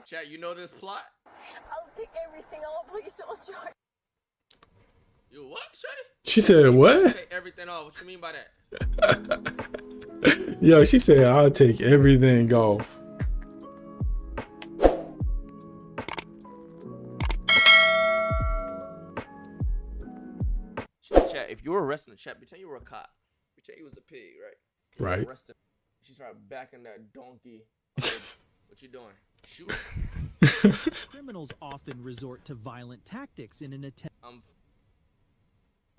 Chat, you know this plot? I'll take everything. I'll please don't charge. You what, Shuddy? She said what? Take everything off. What you mean by that? Yo, she said I'll take everything off. Chat, if you were arresting the chat, pretend you were a cop. Pretend you was a pig, right? You Right. arrested. She started backing that donkey. What you doing? Shoot. Criminals often resort to violent tactics in an attempt.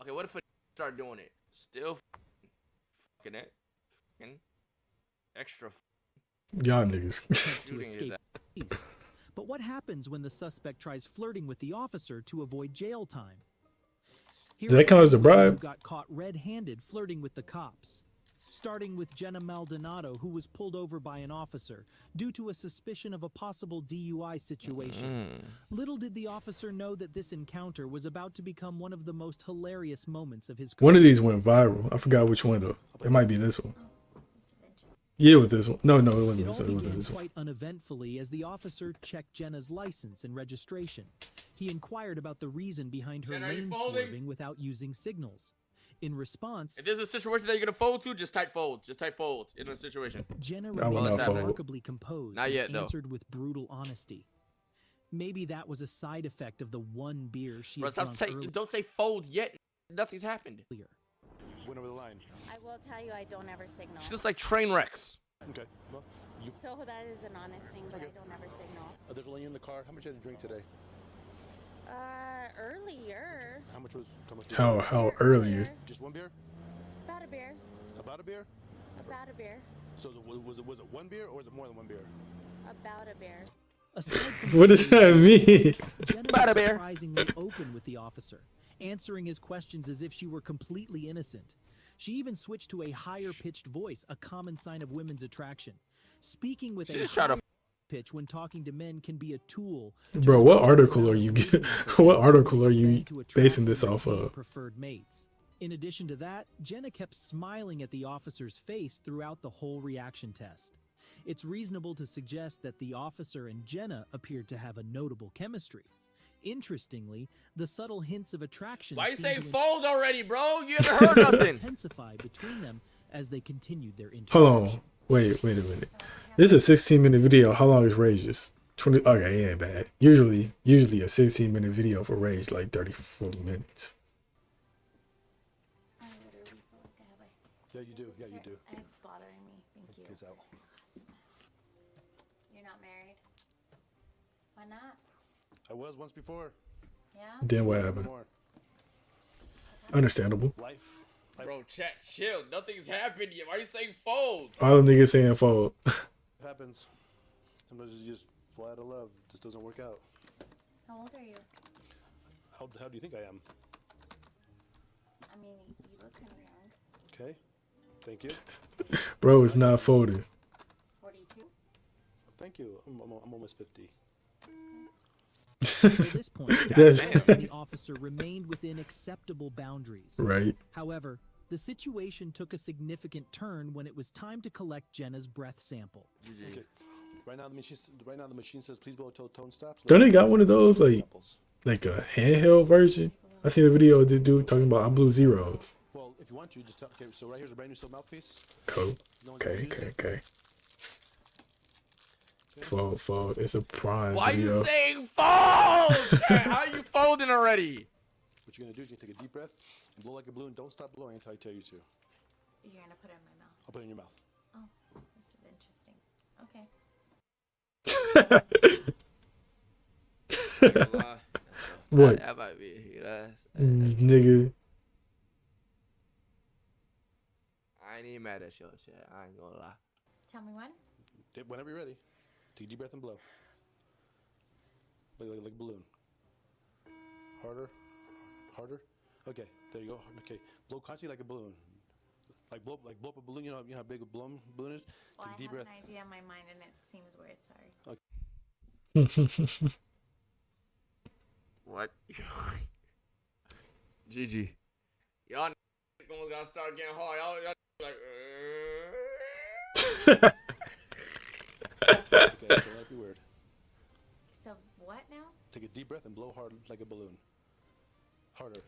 Okay, what if I start doing it? Still fucking it. Fucking extra Y'all niggas. to escape police. But what happens when the suspect tries flirting with the officer to avoid jail time? Does that count as a bribe? Who got caught red-handed flirting with the cops. Starting with Jenna Maldonado, who was pulled over by an officer due to a suspicion of a possible DUI situation. Little did the officer know that this encounter was about to become one of the most hilarious moments of his career. One of these went viral. I forgot which one though. It might be this one. Yeah, with this one. No, it wasn't this one. It It was began this one. quite uneventfully as the officer checked Jenna's license and registration. He inquired about the reason behind her Jenna, are you lane folding? swerving without using signals. In response, If there's a situation that you're gonna fold to, just type fold. Just type fold in a situation. Jenna I will remained not fold. remarkably composed Not and yet, though. answered with brutal honesty. Maybe that was a side effect of the one beer she Bro, had stop drunk say, don't say fold yet. Nothing's happened. earlier. Went over the line. I will tell you, I don't ever signal. She looks like train wrecks. Okay. Well, you. So that is an honest thing, but I don't ever signal. There's only you in the car. How much did you drink today? Earlier. How much was? How earlier? Just one beer? About a beer. About a beer? About a beer. So was it one beer or was it more than one beer? About a beer. Aside from What does that mean? Jenna Bada was bear. surprisingly open with the officer, answering his questions as if she were completely innocent. She even switched to a higher-pitched voice, a common sign of women's attraction. Speaking with She a just tried to high pitch when talking to men can be a tool. to Bro, what reduce article the are you amount of get- dating what that article are they you spend to attract basing this and off retain of? preferred mates. In addition to that, Jenna kept smiling at the officer's face throughout the whole reaction test. It's reasonable to suggest that the officer and Jenna appeared to have a notable chemistry. Interestingly, the subtle hints of attraction Why you seemed saying to fold already, bro? You haven't heard nothing. intensify between them as they continued their Hold interaction. on. Wait a minute. This is a 16-minute video. How long is Rage's? 20. Okay, it ain't bad. Usually a 16-minute video for Rage like 30-40 minutes. I literally feel like I have a... Yeah, you do. Yeah, you do. And it's bothering me. Thank you. Kids out. You're not married? Why not? I was once before. Yeah? Then what No happened? more. Understandable. Life. Bro, chat, chill. Nothing's happened yet. Why you saying fold? All them niggas saying fold. Happens. Sometimes you just fly out of love. It just doesn't work out. How old are you? How do you think I am? I mean, you look kind of young. Okay. Thank you. Bro, it's not folded. 42? Thank you. I'm almost 50. By this point, That's- the officer remained within acceptable boundaries. Right. However, the situation took a significant turn when it was time to collect Jenna's breath sample. Okay. Right now the machine says please blow till tone stops. Don't they got one of those like Samples. a handheld version? I seen a video of this dude talking about I blew zeros. Well, if you want to, just okay. So right here's a brand new silk mouthpiece. Cool. No one's ever Okay. used it. Fold. It's a prime Why video. you saying fold? Chat, how you folding already? What you're gonna do is you're gonna take a deep breath and blow like a balloon. Don't stop blowing until I tell you to. You're gonna put it in my mouth. I'll put it in your mouth. Oh, this is interesting. Okay. What? That might be. Nigga. I ain't even mad at your chat. I ain't gonna lie. Tell me when. Whenever you're ready, take a deep breath and blow. Like a balloon. Harder. Okay, there you go. Okay, blow constantly like a balloon. Like blow up a balloon. You know how big a balloon is. Well, Take a I deep have breath. an idea in my mind, and it seems weird. Sorry. What? GG. Y'all almost gotta start getting hard. Y'all like. Okay, so that'd be weird. So what now? Take a deep breath and blow hard like a balloon. Harder.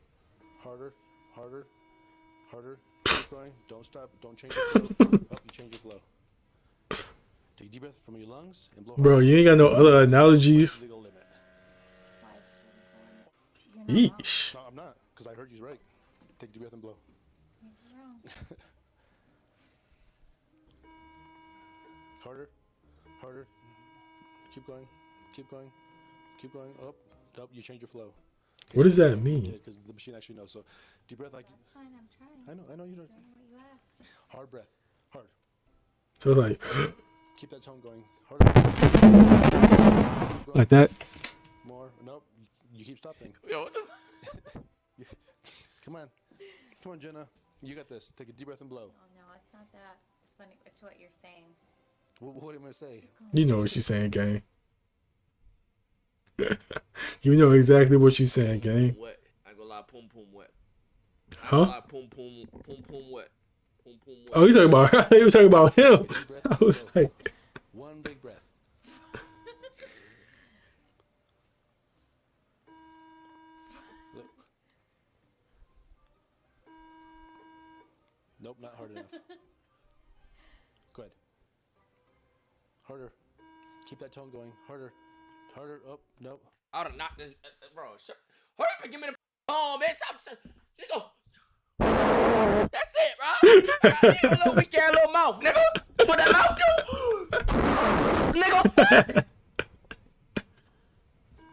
Harder. Harder. Harder. Keep going. Don't stop. Don't change your flow. Up, you change your flow. Take a deep breath from your lungs and blow hard. Bro, you ain't got no other analogies. Legal limit. Why is it going? You're not wrong. Yeesh. No, I'm not, because I heard you right. Take a deep breath and blow. You're wrong. Harder. Harder. Keep going. Keep going. Keep going. Up. Up. You change your flow. What does that Yeah, mean? because the machine actually knows. So deep breath like. That's fine. I'm trying. I know you don't. Doing what you asked. Hard breath. Hard. So like, Keep that tone going. Harder. Keep going. like that. More. Nope. You keep stopping. Yo, what the Come on. Come on, Jenna. You got this. Take a deep breath and blow. Oh no, it's not that. It's funny. It's what you're saying. What am I going to say? You know what she's saying, gang. You know exactly what she's saying, gang. wet. I ain't gonna lie, pum pum wet. Huh? Pum pum wet. Pum pum wet. Oh, you talking about? I thought you were talking about him. Deep breath I and was blow. like, One big breath. Look. Nope, not hard enough. Good. Harder. Keep that tone going. Harder. Harder. Up. Nope. I would have knocked this, bro. Hurry up and give me the phone, man. Stop. Just go. That's it, bro. I got a little weak ass little mouth, nigga. That's what that mouth do. Nigga,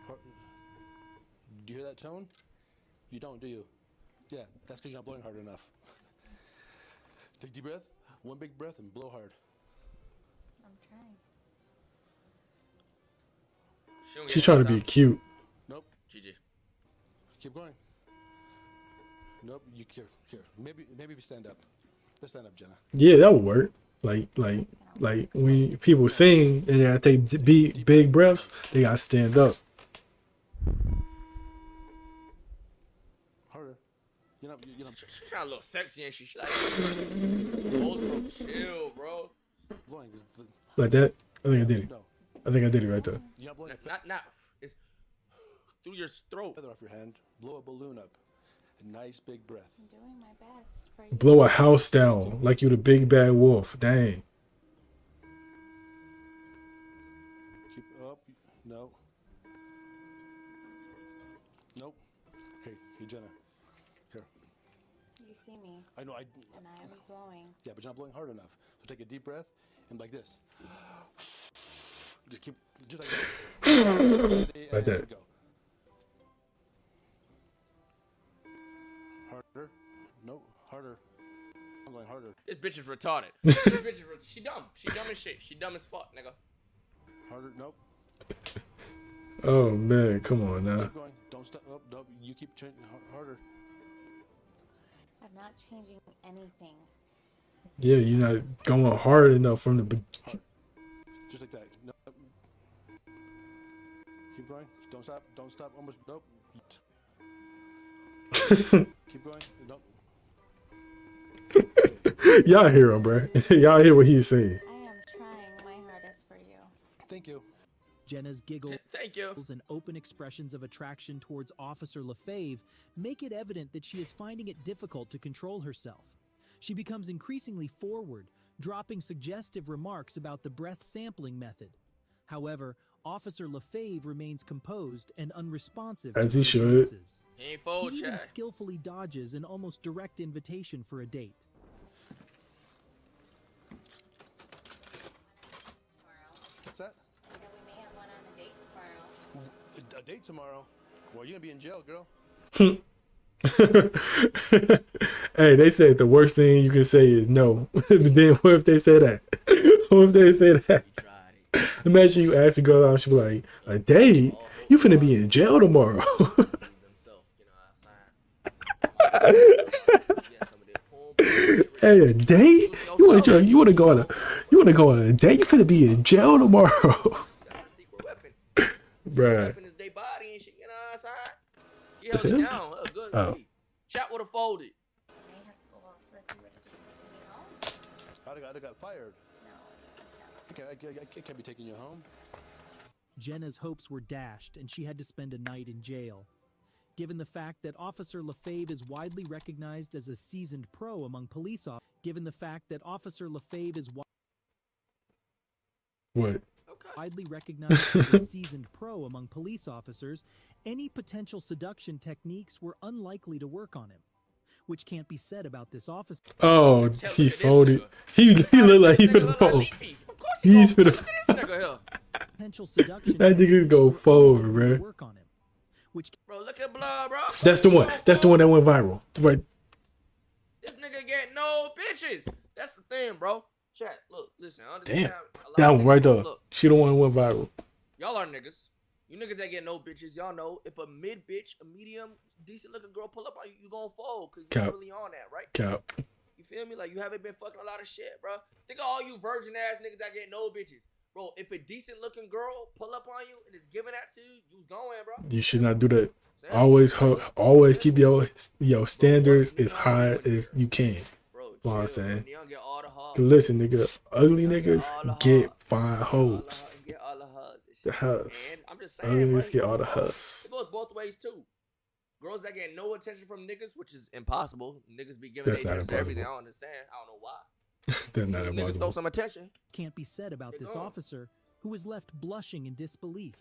fuck. Do you hear that tone? You don't, do you? Yeah, that's because you're not blowing hard enough. Take a deep breath. One big breath and blow hard. I'm trying. she's trying to be cute. Nope. GG. Keep going. Nope. You here. Maybe if you stand up. Let's stand up, Jenna. Yeah, that would work. Like when people sing and they gotta take big breaths, they gotta stand up. Harder. You know. She's trying a little sexy and she like, hold bro, chill, bro. Blowing. Like that. I think I did it. No. I think I did it right there. You're not blowing a Not. It's through your throat. feather off your hand. Blow a balloon up. A nice big breath. I'm doing my best for you. Blow a house down like you the big bad wolf. Dang. Keep up. No. Nope. Hey, Jenna. Here. You see me, I know. and I am blowing. Yeah, but you're not blowing hard enough. So take a deep breath and like this. Just keep, just like that. Like that. Go. Harder. No, harder. I'm going harder. This bitch is retarded. She dumb. She dumb as shit. She dumb as fuck, nigga. Harder. Nope. Oh man, come on now. Keep going. Don't stop. Nope. Nope. You keep changing harder. I'm not changing anything. Yeah, you're not going hard enough from the beginning. Just like that. Nope. Keep going. Don't stop. Don't stop. Almost. Nope. Keep going. Nope. Y'all hear him, bro. Y'all hear what he's saying. I am trying my hardest for you. Thank you. Jenna's giggles Thank you. and open expressions of attraction towards Officer LaFave make it evident that she is finding it difficult to control herself. She becomes increasingly forward, dropping suggestive remarks about the breath sampling method. However, Officer LaFave remains composed and unresponsive As to he her should. advances. He ain't fold, He even chat. skillfully dodges an almost direct invitation for a date. What's that? You know, we may have one on a date tomorrow. A date tomorrow. Well, you're gonna be in jail, girl. Hey, they said the worst thing you can say is no. But then what if they say that? What if they say that? He tried it. Imagine you ask a girl out, she be like, a date? You finna be in jail tomorrow. Himself, you know, outside. Get some of that pum. Hey, a date? You wanna go on a date? You finna be in jail tomorrow. That's a secret weapon. Bruh. Weapon is their body and shit, you know, outside. He held it down. That was good. Oh. Chat would have folded. May have to go off if you would have just taken me home. I'd have got fired. No, I can't be taking you home. Jenna's hopes were dashed and she had to spend a night in jail. Given the fact that Officer LaFave is widely recognized as a seasoned pro among police officers, What? widely recognized as a seasoned pro among police officers, any potential seduction techniques were unlikely to work on him, which can't be said about this officer. Oh, Tell he look at this folded. nigga. He looked like he Nigga finna look like fold. Leafy. Of course He's gonna finna. fold. Look at this nigga here. Potential seduction That nigga techniques go were forward, unlikely to bruh. work on him, which Bro, look at blood, bro. That's the He one. gonna That's the one that fold. went viral. Right. This nigga get no bitches. That's the thing, bro. Chat, look, listen. I Damn. understand a lot That of one right niggas- there. Look, She the one who went viral. y'all are niggas. You niggas that get no bitches, y'all know if a mid bitch, a medium, decent looking girl pull up on you, you gonna fold because you're Cap. really on that, right? Cap. You feel me? Like you haven't been fucking a lot of shit, bro. Think of all you virgin ass niggas that get no bitches. Bro, if a decent looking girl pull up on you and is giving that to you, you's going, bro. You should not do that. Sam, Always keep your standards as high as you can. bro, Know what I'm chill, saying? bro. You don't get all the hugs. 'Cause listen, nigga, ugly You don't get niggas all the get hugs. fine All the hoes. hugs. You get all the hugs. and The shit. hugs. And I'm just saying, Ugly bro, niggas get all the bro, hugs. It goes both ways too. Girls that get no attention from niggas, which is impossible. Niggas be giving That's their not attention to everything. I impossible. don't understand. I don't know why. They're not Niggas throw impossible. some attention. can't be said about Get this going. officer, who was left blushing in disbelief.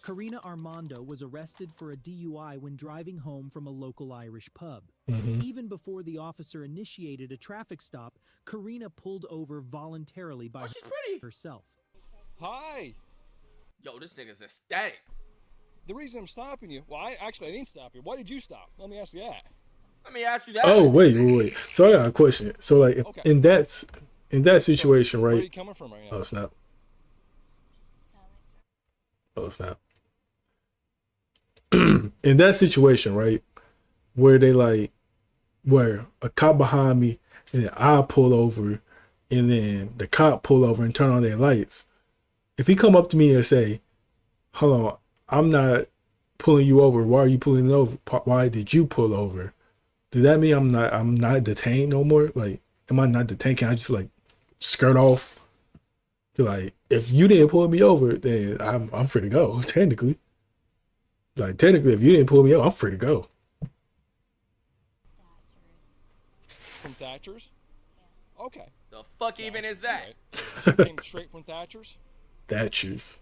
Karina Armando was arrested for a DUI when driving home from a local Irish pub. Mhm. Even before the officer initiated a traffic stop, Karina pulled over voluntarily by Oh, she's pretty. herself. Hi. Yo, this nigga's ecstatic. The reason I'm stopping you, well, I didn't stop you. Why did you stop? Let me ask you that. Let me ask you that. Oh wait. So I got a question. So like, Okay. in that situation, Where are you right? coming from right now? Oh snap. Oh snap. In that situation, right, where a cop behind me and then I pull over and then the cop pull over and turn on their lights. If he come up to me and say, "Hold on, I'm not pulling you over. Why are you pulling over? Why did you pull over?" Does that mean I'm not detained no more? Like, am I not detained? Can I just like skirt off? Like, if you didn't pull me over, then I'm free to go. Technically, if you didn't pull me over, I'm free to go. From Thatcher's? Okay. The fuck even is that? Right. So you came straight from Thatcher's? Thatcher's.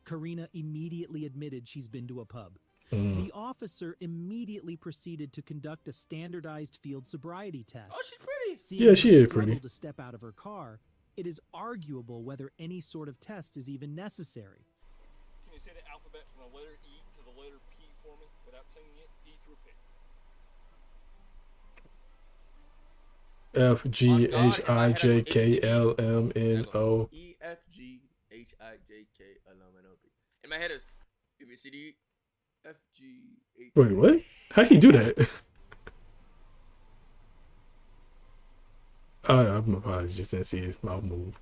Karina immediately admitted she's been to a pub. The officer immediately proceeded to conduct a standardized field sobriety test. Oh, she's pretty. Seeing Yeah, her she is struggle pretty. to step out of her car, it is arguable whether any sort of test is even necessary. Can you say the alphabet from the letter E to the letter P for me without saying it? E through P. F G On H God, I if I J had K a L M N O. E F G H I J K L M N O P. In my head is A B C D F G H. Wait, what? How can you do that? I'm apologies. Just didn't see his mouth move.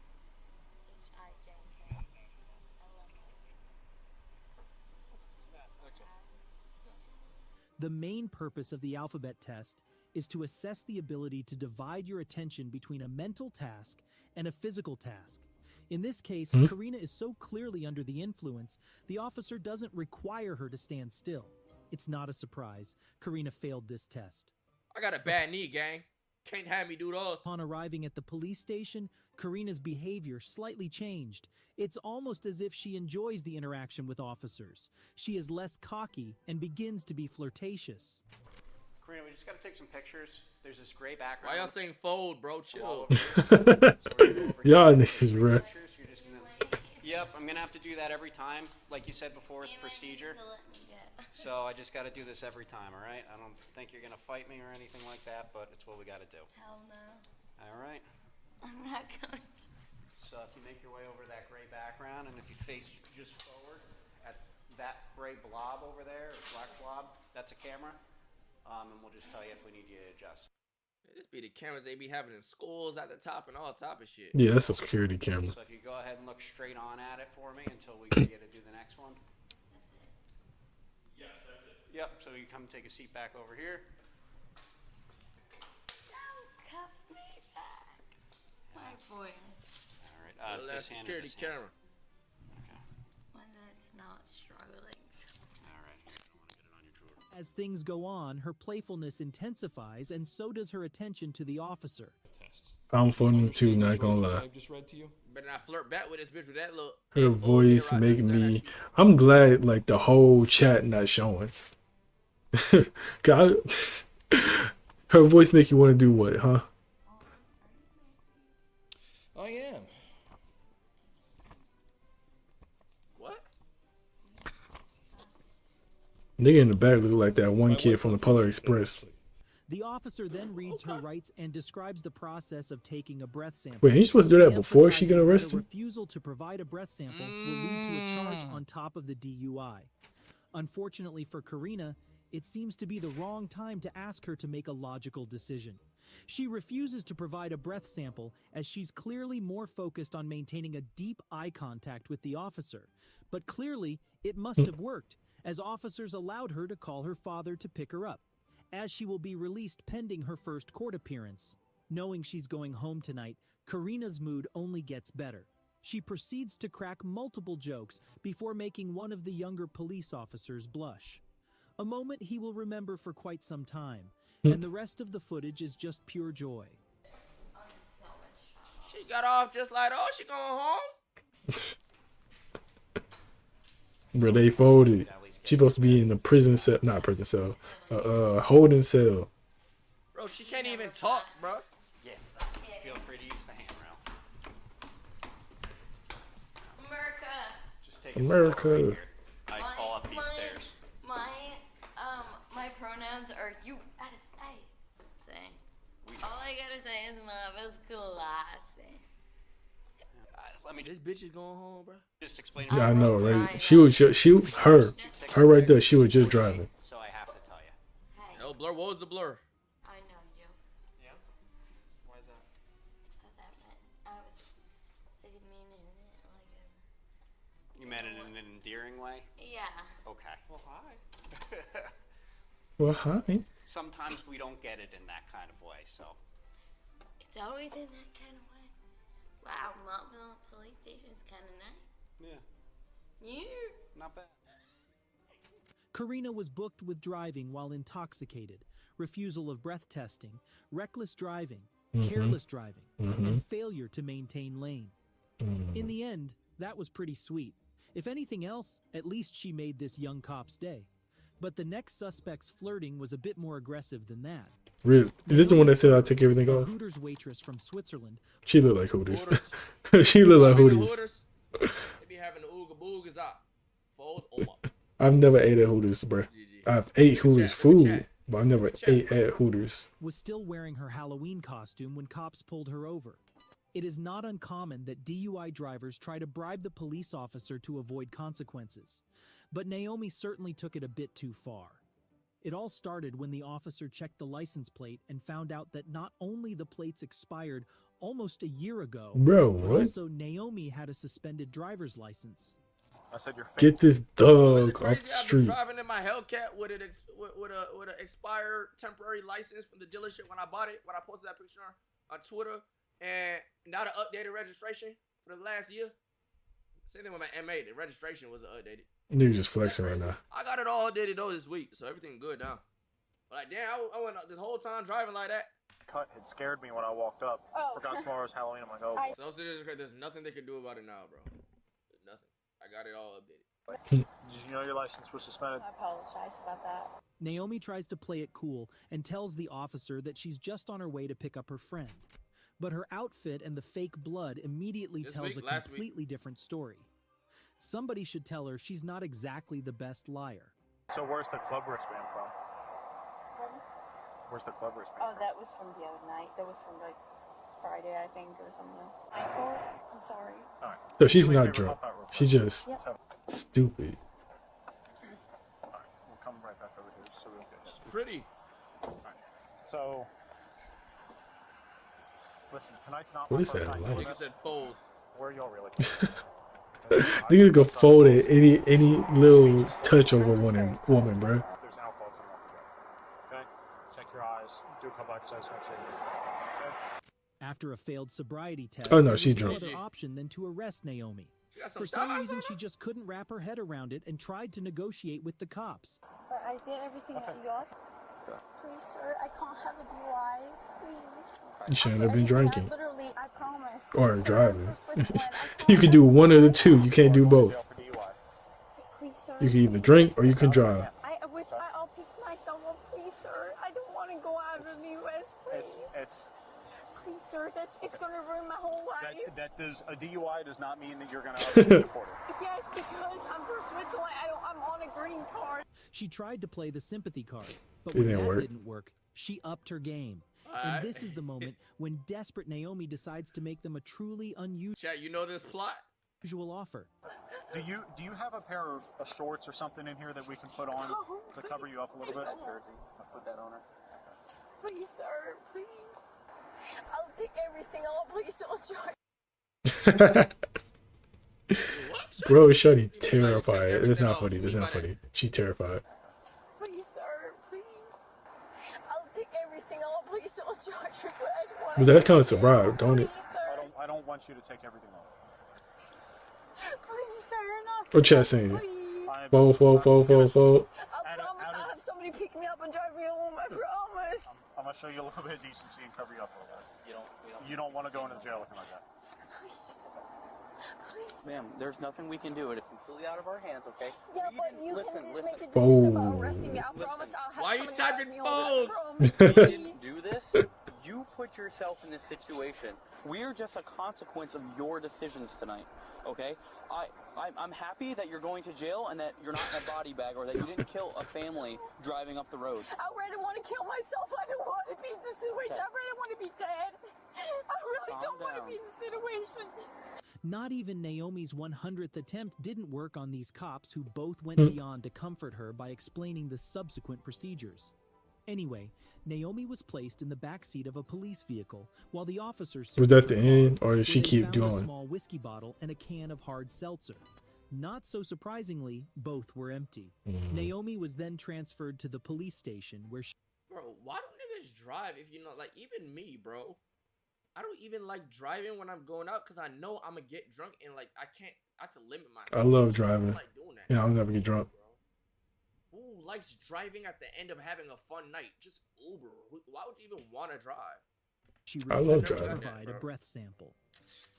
The main purpose of the alphabet test is to assess the ability to divide your attention between a mental task and a physical task. In this case, Karina is so clearly under the influence, the officer doesn't require her to stand still. It's not a surprise. Karina failed this test. I got a bad knee, gang. Can't have me do those. Upon arriving at the police station, Karina's behavior slightly changed. It's almost as if she enjoys the interaction with officers. She is less cocky and begins to be flirtatious. Karina, we just got to take some pictures. There's this gray background. Why y'all saying fold, bro? all Chill. over here. So we're gonna go over Y'all here, niggas, bruh. pictures. You're just gonna. Yep, I'm gonna have to do that every time. Like you said before, it's procedure. So I just got to do this every time. All right? I don't think you're gonna fight me or anything like that, but it's what we got to do. Hell no. All right. I'm not going to. So if you make your way over that gray background, and if you face just forward at that gray blob over there, or black blob, that's a camera. And we'll just tell you if we need you to adjust. This be the cameras they be having in schools at the top and all type of shit. Yeah, that's a security camera. So if you go ahead and look straight on at it for me until we get you to do the next one. Yes, that's it. Yep, so you come take a seat back over here. Don't cuff me back. My boy. All right, Little ass this hand or security this hand. camera. All As things go on, her playfulness intensifies, and so does her attention to the officer. I'm funny too, not gonna lie. I've just read to you. Better not flirt back with this bitch with that look. Her voice make me. I'm glad like the whole chat not showing. God, her voice make you want to do what, huh? I am. What? Nigga in the back look like that one kid from the Polar Express. The officer then reads her rights and describes the process of taking a breath sample. Wait, ain't you supposed to do that He before she get emphasizes that arrested? a refusal to provide a breath sample will lead to a charge on top of the DUI. Unfortunately for Karina, it seems to be the wrong time to ask her to make a logical decision. She refuses to provide a breath sample as she's clearly more focused on maintaining a deep eye contact with the officer. But clearly, it must have worked, as officers allowed her to call her father to pick her up, as she will be released pending her first court appearance. Knowing she's going home tonight, Karina's mood only gets better. She proceeds to crack multiple jokes before making one of the younger police officers blush. A moment he will remember for quite some time, and the rest of the footage is just pure joy. She got off just like, oh, she going home? Bro, they folded. She supposed to be in the prison cell, not prison cell, holding cell. Bro, she can't even talk, bro. Yeah. Feel free to use the handrail. America. Just take it slow America. right here. I fall up these stairs. My pronouns are you. Gotta say. All I gotta say is Marvel's classy. Let me This bitch is going home, bro. just explain. Yeah, I know, right? She was just, her right there. She was just driving. So I have to tell you. Hey, No blur. What was the blur? I know you. Yeah? Why is that? I didn't mean it like a. You meant it in an endearing way? Yeah. Okay. Well, hi. Well, hi. Sometimes we don't get it in that kind of way, so. It's always in that kind of way. Wow, Montville Police Station's kind of nice. Yeah. Yeah. Not bad. Karina was booked with driving while intoxicated, refusal of breath testing, reckless driving, careless driving, and failure to maintain lane. In the end, that was pretty sweet. If anything else, at least she made this young cop's day. But the next suspect's flirting was a bit more aggressive than that. Really? Is this the one that said I'll take everything A off? Hooters waitress from Switzerland. She look like Hooters. Hooters. She look like I mean, the Hooters. They be having the ooga boogas up. Fold over. I've never ate at Hooters, bro. I've ate Hooters food, but I never ate at Hooters. Was still wearing her Halloween costume when cops pulled her over. It is not uncommon that DUI drivers try to bribe the police officer to avoid consequences. But Naomi certainly took it a bit too far. It all started when the officer checked the license plate and found out that not only the plates expired almost a year ago, Bro, but what? also Naomi had a suspended driver's license. I said your face. Get this dog off the I've been street. driving in my Hellcat with an expired temporary license from the dealership when I bought it. When I posted that picture on Twitter, and not an updated registration for the last year. Same thing with my M8. The registration wasn't updated. Nigga just flexing right now. I got it all updated though this week, so everything good now. But like, damn, I went this whole time driving like that. Cut had scared me when I walked up. Oh. Forgot tomorrow was Halloween. I'm like, oh. So there's nothing they can do about it now, bro. There's nothing. I got it all updated. Did you know your license was suspended? I apologize about that. Naomi tries to play it cool and tells the officer that she's just on her way to pick up her friend. But her outfit and the fake blood immediately tells a completely different story. Somebody should tell her she's not exactly the best liar. So where's the club wristband from? Pardon? Where's the club wristband Oh, from? that was from the other night. That was from like Friday, I think, or something. My fault. I'm sorry. All right. So she's Do me a not favor, drunk. help out real quick. She's just Let's have- stupid. All right. We'll come right back over here so we don't get hit. Pretty. All right. So, listen, tonight's not What my is first that night like? doing Nigga this. said fold. Where are y'all really? Niggas go fold at any little touch over woman, bro. There's alcohol coming off the Okay? Check your eyes. Do a couple exercises. Make sure you're okay? After a failed sobriety test, Oh, no, there she's was no drunk. other option than to arrest Naomi. got For some thighs reason, on she just couldn't wrap her head around it and tried to negotiate with the cops. But I did everything that you asked. Please, sir, I can't have a DUI. Please. You shouldn't have been drinking I promise. or Sir, driving. for Switzerland, I can't You can have do a one of the DUI. two. You can't do both. Please, sir. You can either drink or you can drive. I'll pick myself up, please, sir. I don't want to go out of the U.S., please. Please, sir, it's going to ruin my whole life. A DUI does not mean that you're going to be deported. Yes, because I'm from Switzerland. I'm on a green card. She tried to play the sympathy card, but It when didn't that work. didn't work, she upped her game. And this is the moment when desperate Naomi decides to make them a truly Chat, you know this plot? unusual offer. Do you have a pair of shorts or something in here that we can put on to cover you up a little bit? I'll put that on her. Please, sir, please. I'll take everything off. Please don't charge. Bro, Shuddy terrified. It's not funny. It's not funny. She terrified. Please, sir, please. I'll take everything off. Please don't charge me. But that counts as a bribe, don't it? Please, sir. I don't want you to take everything off. Please, sir, not. What chat saying? Please. Fold. I promise I'll have somebody pick me up and drive me home. I promise. I'm gonna show you a little bit of decency and cover you up a little bit. You don't want to go into jail looking like that. Please. Please. Ma'am, there's nothing we can do. It is completely out of our hands, okay? Yeah, but you listen. can make a decision about arresting me. I Listen. promise I'll have Why you somebody typing drive me home. fold? I You promise. didn't do this. You put yourself in this situation. We are just a consequence of your decisions tonight, okay? I'm happy that you're going to jail and that you're not in a body bag or that you didn't kill a family driving up the road. I really want to kill myself. I don't want to be in this situation. I really want to be dead. I really Calm don't want to down. be in this situation. Not even Naomi's 100th attempt didn't work on these cops who both went beyond to comfort her by explaining the subsequent procedures. Anyway, Naomi was placed in the backseat of a police vehicle while the officers Was that the end, or did she where they keep found a going? small whiskey bottle and a can of hard seltzer. Not so surprisingly, both were empty. Naomi was then transferred to the police station where she Bro, why don't niggas drive if you know, like, even me, bro? I don't even like driving when I'm going out because I know I'm gonna get drunk and, like, I have to limit myself. I love I driving. don't like doing that. Yeah, I'll never get drunk. Who likes driving at the end of having a fun night? Just Uber. Why would you even want to drive? I love refused to driving. provide a breath sample.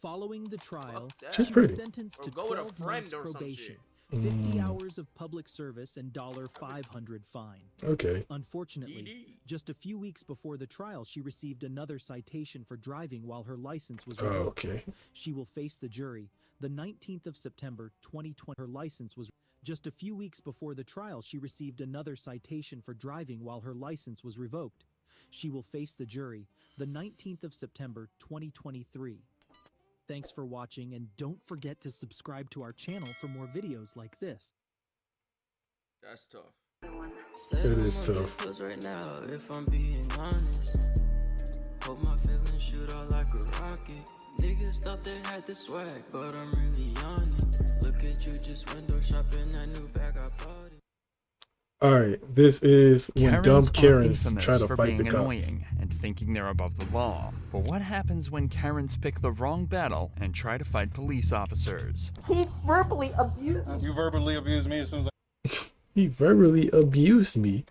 Following the trial, that. She's she pretty. was sentenced Or to go with a 12 friend months or some probation, shit. 50 hours of public service, and $500 fine. Okay. Unfortunately, DD. just a few weeks before the trial, she received another citation for driving while her license was Oh, revoked. okay. She will face the jury. The 19th of September, 2020, her license was just a few weeks before the trial. She received another citation for driving while her license was revoked. She will face the jury. The 19th of September, 2023. Thanks for watching, and don't forget to subscribe to our channel for more videos like this. That's tough. It is tough. Right now, if I'm being honest, hope my feelings shoot out like a rocket. Niggas thought they had the swag, but I'm really on it. Look at you just window shopping that new bag I bought it. All right, this is when dumb Karens try to for fight being the cops. annoying and thinking they're above the law. But what happens when Karens pick the wrong battle and try to fight police officers? He verbally abused me. You verbally abused me as soon as He verbally abused me.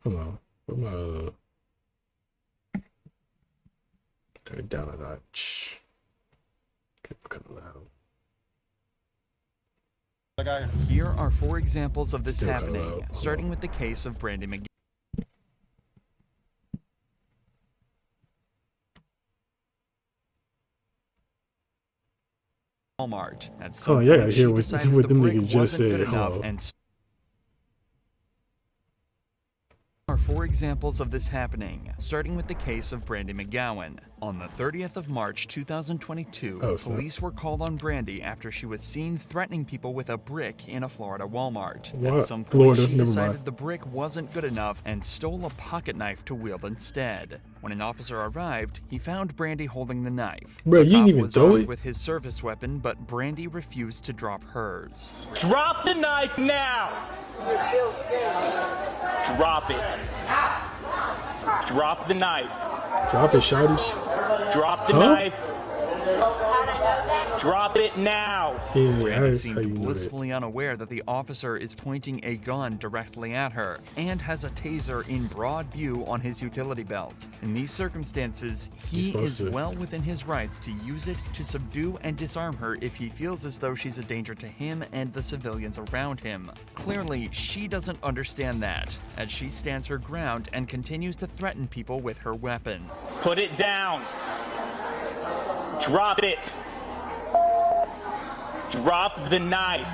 Hold on. Where my turn it down a notch. Okay, kind of loud. Here are 4 examples of this Still kinda happening, loud. starting with the case of Brandy McGee. Walmart. At some Oh, yeah, I point, gotta she hear what decided what the them brick niggas just wasn't good said. enough Hold on. and are 4 examples of this happening, starting with the case of Brandy McGowan. On the 30th of March 2022, Oh, snap. police were called on Brandy after she was seen threatening people with a brick in a Florida Walmart. What? At some point, Florida? she Never decided mind. the brick wasn't good enough and stole a pocket knife to wield instead. When an officer arrived, he found Brandy holding the knife. Bro, The you didn't cop even was throw armed it? with his service weapon, but Brandy refused to drop hers. Drop the knife now! Drop it. Drop the knife. Drop it, shouty. Drop the Huh? knife. Drop it now. Yeah, Brandy that's how you seemed know that. blissfully unaware that the officer is pointing a gun directly at her and has a taser in broad view on his utility belt. In these circumstances, he is well within his rights to use it to subdue and disarm her if he feels as though she's a danger to him and the civilians around him. Clearly, she doesn't understand that, as she stands her ground and continues to threaten people with her weapon. Put it down. Drop it. Drop the knife.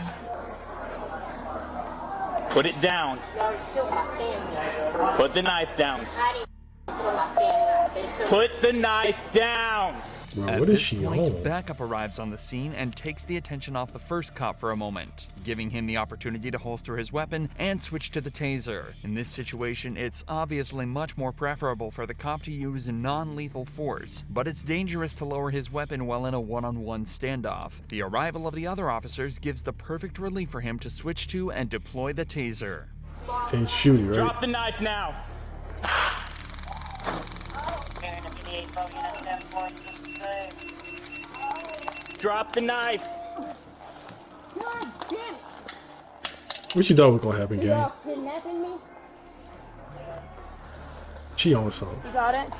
Put it down. Put the knife down. Put the knife down. Bro, At what is this she point, on? backup arrives on the scene and takes the attention off the first cop for a moment, giving him the opportunity to holster his weapon and switch to the taser. In this situation, it's obviously much more preferable for the cop to use non-lethal force, but it's dangerous to lower his weapon while in a one-on-one standoff. The arrival of the other officers gives the perfect relief for him to switch to and deploy the taser. Can't shoot it, right? Drop the knife now. Drop the knife. What you thought was gonna happen, gang? Y'all kidnapping me? She on something. You got it?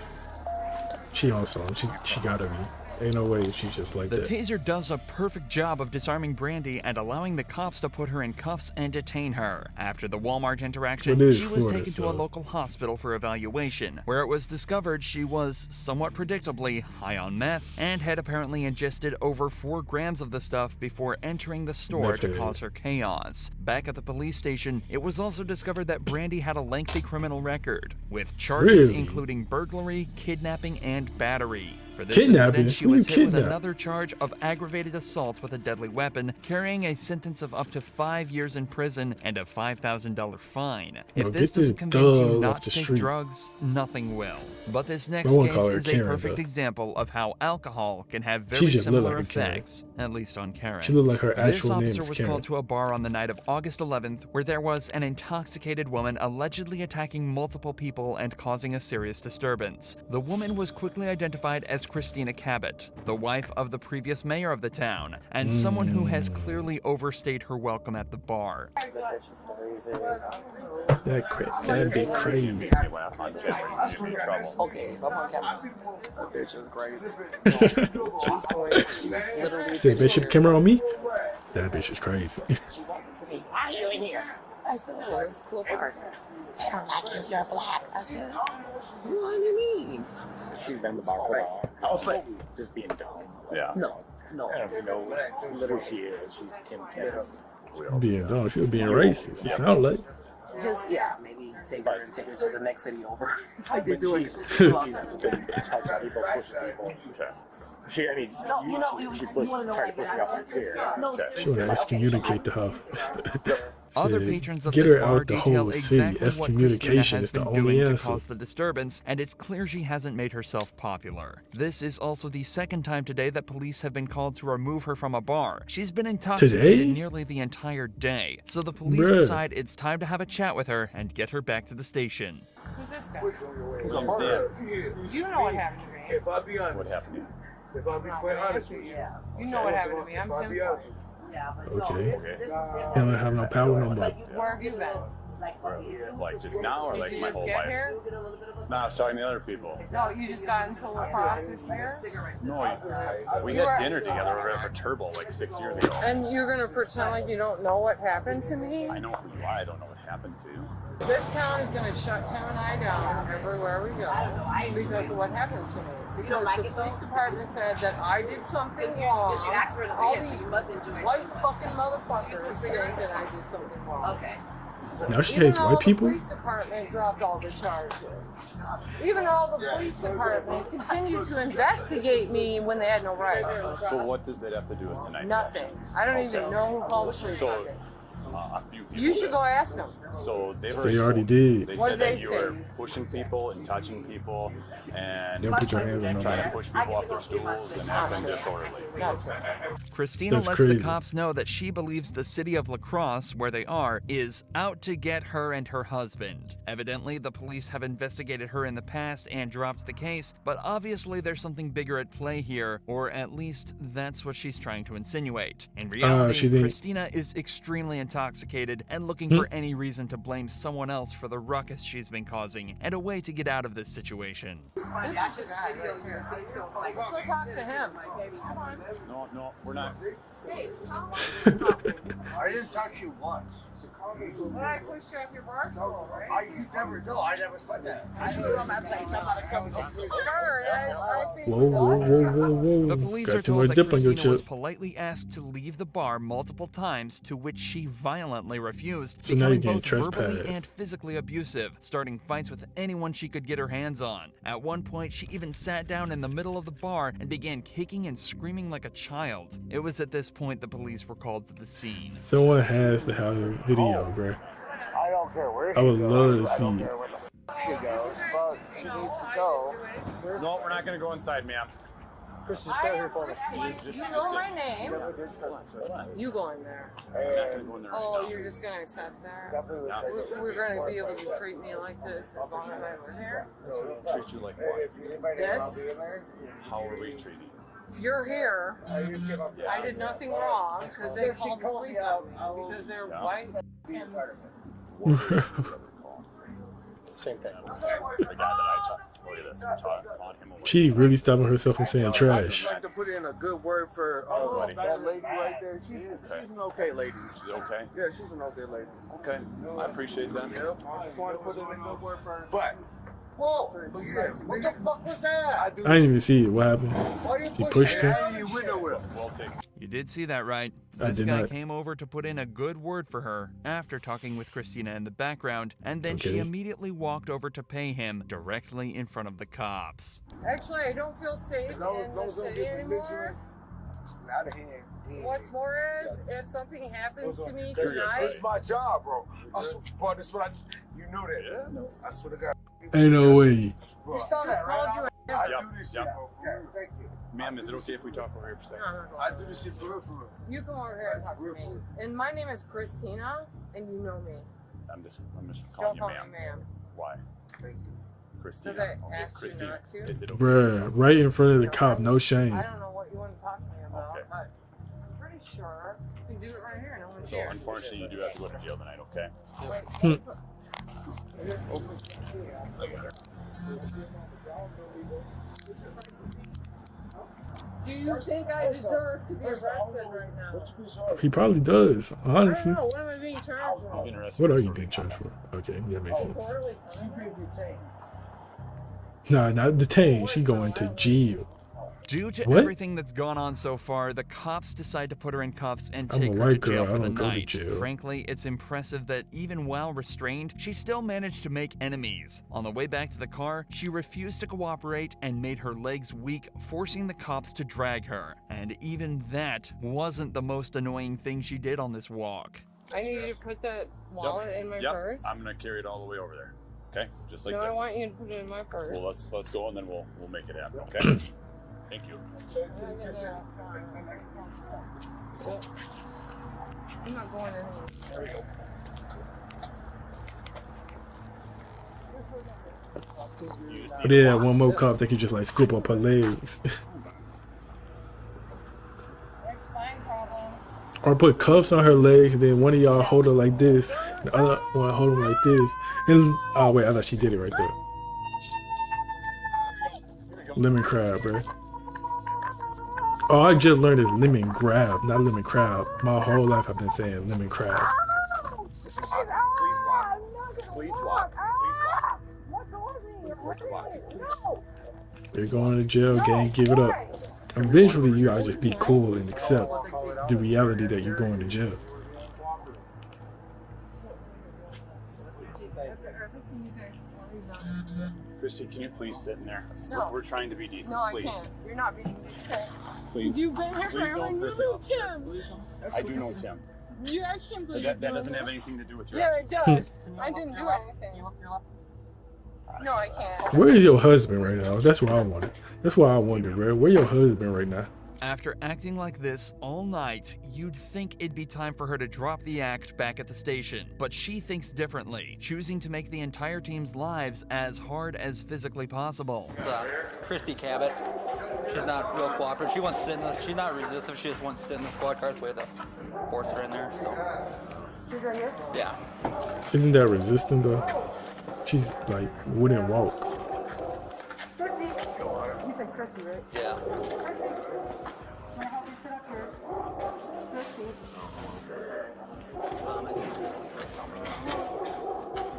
She on something. She gotta be. Ain't no way she's just like The that. taser does a perfect job of disarming Brandy and allowing the cops to put her in cuffs and detain her. After the Walmart interaction, Well, it is she was Florida, taken to so- a local hospital for evaluation, where it was discovered she was, somewhat predictably, high on meth and had apparently ingested over 4 grams of the stuff before entering the store Meth to head. cause her chaos. Back at the police station, it was also discovered that Brandy had a lengthy criminal record, with charges Really? including burglary, kidnapping, and battery. For this Kidnapping? incident, she Who was you hit with kidnap? another charge of aggravated assault with a deadly weapon, carrying a sentence of up to 5 years in prison and a $5,000 fine. If Bro, this get this doesn't convince you dog not off to the take street. drugs, nothing will. But this I next won't case call her is a Karen, perfect though. example of how alcohol can have She very just look similar like a Karen. effects, at least on Karens. She look like her This actual name officer is was Karen. called to a bar on the night of August 11th, where there was an intoxicated woman allegedly attacking multiple people and causing a serious disturbance. The woman was quickly identified as Christina Cabot, the wife of the previous mayor of the town, and someone who has clearly overstayed her welcome at the bar. That'd be crazy. Okay, if I'm on camera. That bitch is crazy. She's literally. Say, bitch, the camera on me? That bitch is crazy. She walked to me. Why are you in here? I said, oh, it's a cool park. They don't like you. You're black. I said, what do you mean? She's been in the bar for a while. Also, just being dumb. Yeah. No. I don't know if you know who she is. She's Tim Cass. Being dumb. She was being racist. It sounded like. Just, yeah, maybe take her to the next city over. Like they do it. She, I mean, she tried to push me off her chair. She would excommunicate the her. Other Said, patrons of get this her bar out the detail whole city. exactly what Christina Excommunication has is the been only doing to answer. cause the disturbance, and it's clear she hasn't made herself popular. This is also the second time today that police have been called to remove her from a bar. She's been intoxicated Today? nearly the entire day, so the police Bruh. decide it's time to have a chat with her and get her back to the station. Who's this guy? His name's Dan. You know what happened to me. If I be honest. What happened to you? If I be quite honest with you. You know what happened to me. I'm Tim. Okay. You don't have no power no more. Where have you been? Like just now or Did like you my just whole get life? here? No, I was talking to other people. No, you just got into La Crosse this year? No, we You had were- dinner together over at Turbo like 6 years ago. And you're gonna pretend like you don't know what happened to me? I know who you are. I don't know what happened to you. This town is gonna shut Tim and I down everywhere we go because of what happened to me. Because the police department said that I did something wrong. Because you asked for the All vid, so these you must enjoy white fucking motherfuckers think that I did something wrong. Okay. Now she Even hates though white people? The police department dropped all the charges. Even though the police department continued to investigate me when they had no right. So what does that have to do with tonight's Nothing. I don't even know who called the police on it. a few people. You should go ask them. So they've They already did. They What said did that they you say? were pushing people and touching people and Don't put your hands on trying to them. push people off their stools and acting disorderly. Christina That's lets crazy. the cops know that she believes the city of La Crosse, where they are, is out to get her and her husband. Evidently, the police have investigated her in the past and dropped the case, but obviously there's something bigger at play here, or at least that's what she's trying to insinuate. In she reality, didn't- Christina is extremely intoxicated and looking for any reason to blame someone else for the ruckus she's been causing, and a way to get out of this situation. This is the guy right here. Let's go talk to him. Come on. No, we're not. Hey, I didn't touch you once. when I pushed you off your bar stool, right? You never know. I never said that. I knew I'm at I'm not a company. Sir, I think Whoa, whoa, whoa, whoa, whoa. The police Got are too much told that dip on your Christina was chip. politely asked to leave the bar multiple times, to which she violently refused, So now you're becoming getting both verbally trespassed. and physically abusive, starting fights with anyone she could get her hands on. At one point, she even sat down in the middle of the bar and began kicking and screaming like a child. It was at this point the police were called to the scene. Someone has to have a video, bruh. I don't care where I she would goes. love to I don't see care it. where the she goes, but she needs to go. No, we're not going to go inside, ma'am. Chris, just stay here for me. You know my name. You go in there. We're not going to go in there right Oh, now. you're just gonna accept that? We're gonna be able to treat me like this as long as I live here. Treat you like what? This? How are we treating you? You're here. I did nothing wrong because they called the police out because they're white. Same thing. The guy that I talked, look at this, we talked on him. She really stopping herself from saying trash. I'd like to put in a good word for that lady right there. She's an okay lady. She's okay? Yeah, she's an okay lady. Okay, I appreciate that. Yep. I just want to put in a good word for her. But, whoa, what the fuck was that? I didn't even see it. What happened? She pushed him. We'll take it. You did see that, right? I This did guy not. came over to put in a good word for her after talking with Christina in the background, and then she Okay. immediately walked over to pay him directly in front of the cops. Actually, I don't feel safe in the city anymore. Out of here. What's more is, if something happens to me This tonight, is my job, bro. But this what you know that. Yeah. I swear to God. Ain't no way. Bro, just called you a I do this shit, bro. Thank you. Ma'am, is it okay if we talk over here for a second? I do this shit for real, for real. You come over here and talk to me. And my name is Christina, and you know me. I'm just Don't calling you call me ma'am. ma'am. Why? Christina. Because I Okay, asked you Christina. not to. Is it okay? Bruh, right in front of the cop, no shame. I don't know what you want to talk to me about. Okay. I'm pretty sure you can do it right here. No one's So here. unfortunately, you do have to go to jail tonight, okay? Do you think I deserve to be arrested right now? He probably does, I honestly. don't know. What am I being charged for? What are you being charged for? Okay, that makes sense. Nah, not detained. She going to jail. Due to What? everything that's gone on so far, the cops decide to put her in cuffs and I'm a take her to white jail girl, for I the don't go to night. jail. Frankly, it's impressive that even while restrained, she still managed to make enemies. On the way back to the car, she refused to cooperate and made her legs weak, forcing the cops to drag her. And even that wasn't the most annoying thing she did on this walk. I need you to put that wallet in my purse. I'm gonna carry it all the way over there. Okay, just like No, this. I want you to put it in my purse. Well, let's go and then we'll make it happen. Okay. Thank you. I'm not going anywhere. There we go. But yeah, one more cop that could just like scoop up her legs. Next spine problems. Or put cuffs on her legs, and then one of y'all hold her like this, the other one hold her like this. And oh wait, I thought she did it right there. Lemon crab, bro. Oh, I just learned it's lemon grab, not lemon crab. My whole life I've been saying lemon crab. Please walk. Please walk. You're going to jail, gang. Give it up. Eventually, you gotta just be cool and accept the reality that you're going to jail. Christy, can you please sit in there? No. We're trying to be decent, No, I please. can't. You're not being decent. Please. You've been here Please forever don't and you hurt know me. Tim. I do know Tim. Yeah, I can't believe That doesn't have anything to do with your Yeah, it does. I didn't do anything. No, I can't. Where is your husband right now? That's what I wanted. That's what I wondered, bro. Where your husband right now? After acting like this all night, you'd think it'd be time for her to drop the act back at the station. But she thinks differently, choosing to make the entire team's lives as hard as physically possible. Christy Cabot. She's not real cooperative. She wants to sit in the, she's not resistive. She just wants to sit in the squad car. That's the way the force her in there. So. She's right here? Yeah. Isn't that resistant though? She's like wouldn't walk. Christy. You said Christy, right? Yeah. Christy. Want to help me sit up here? Christy.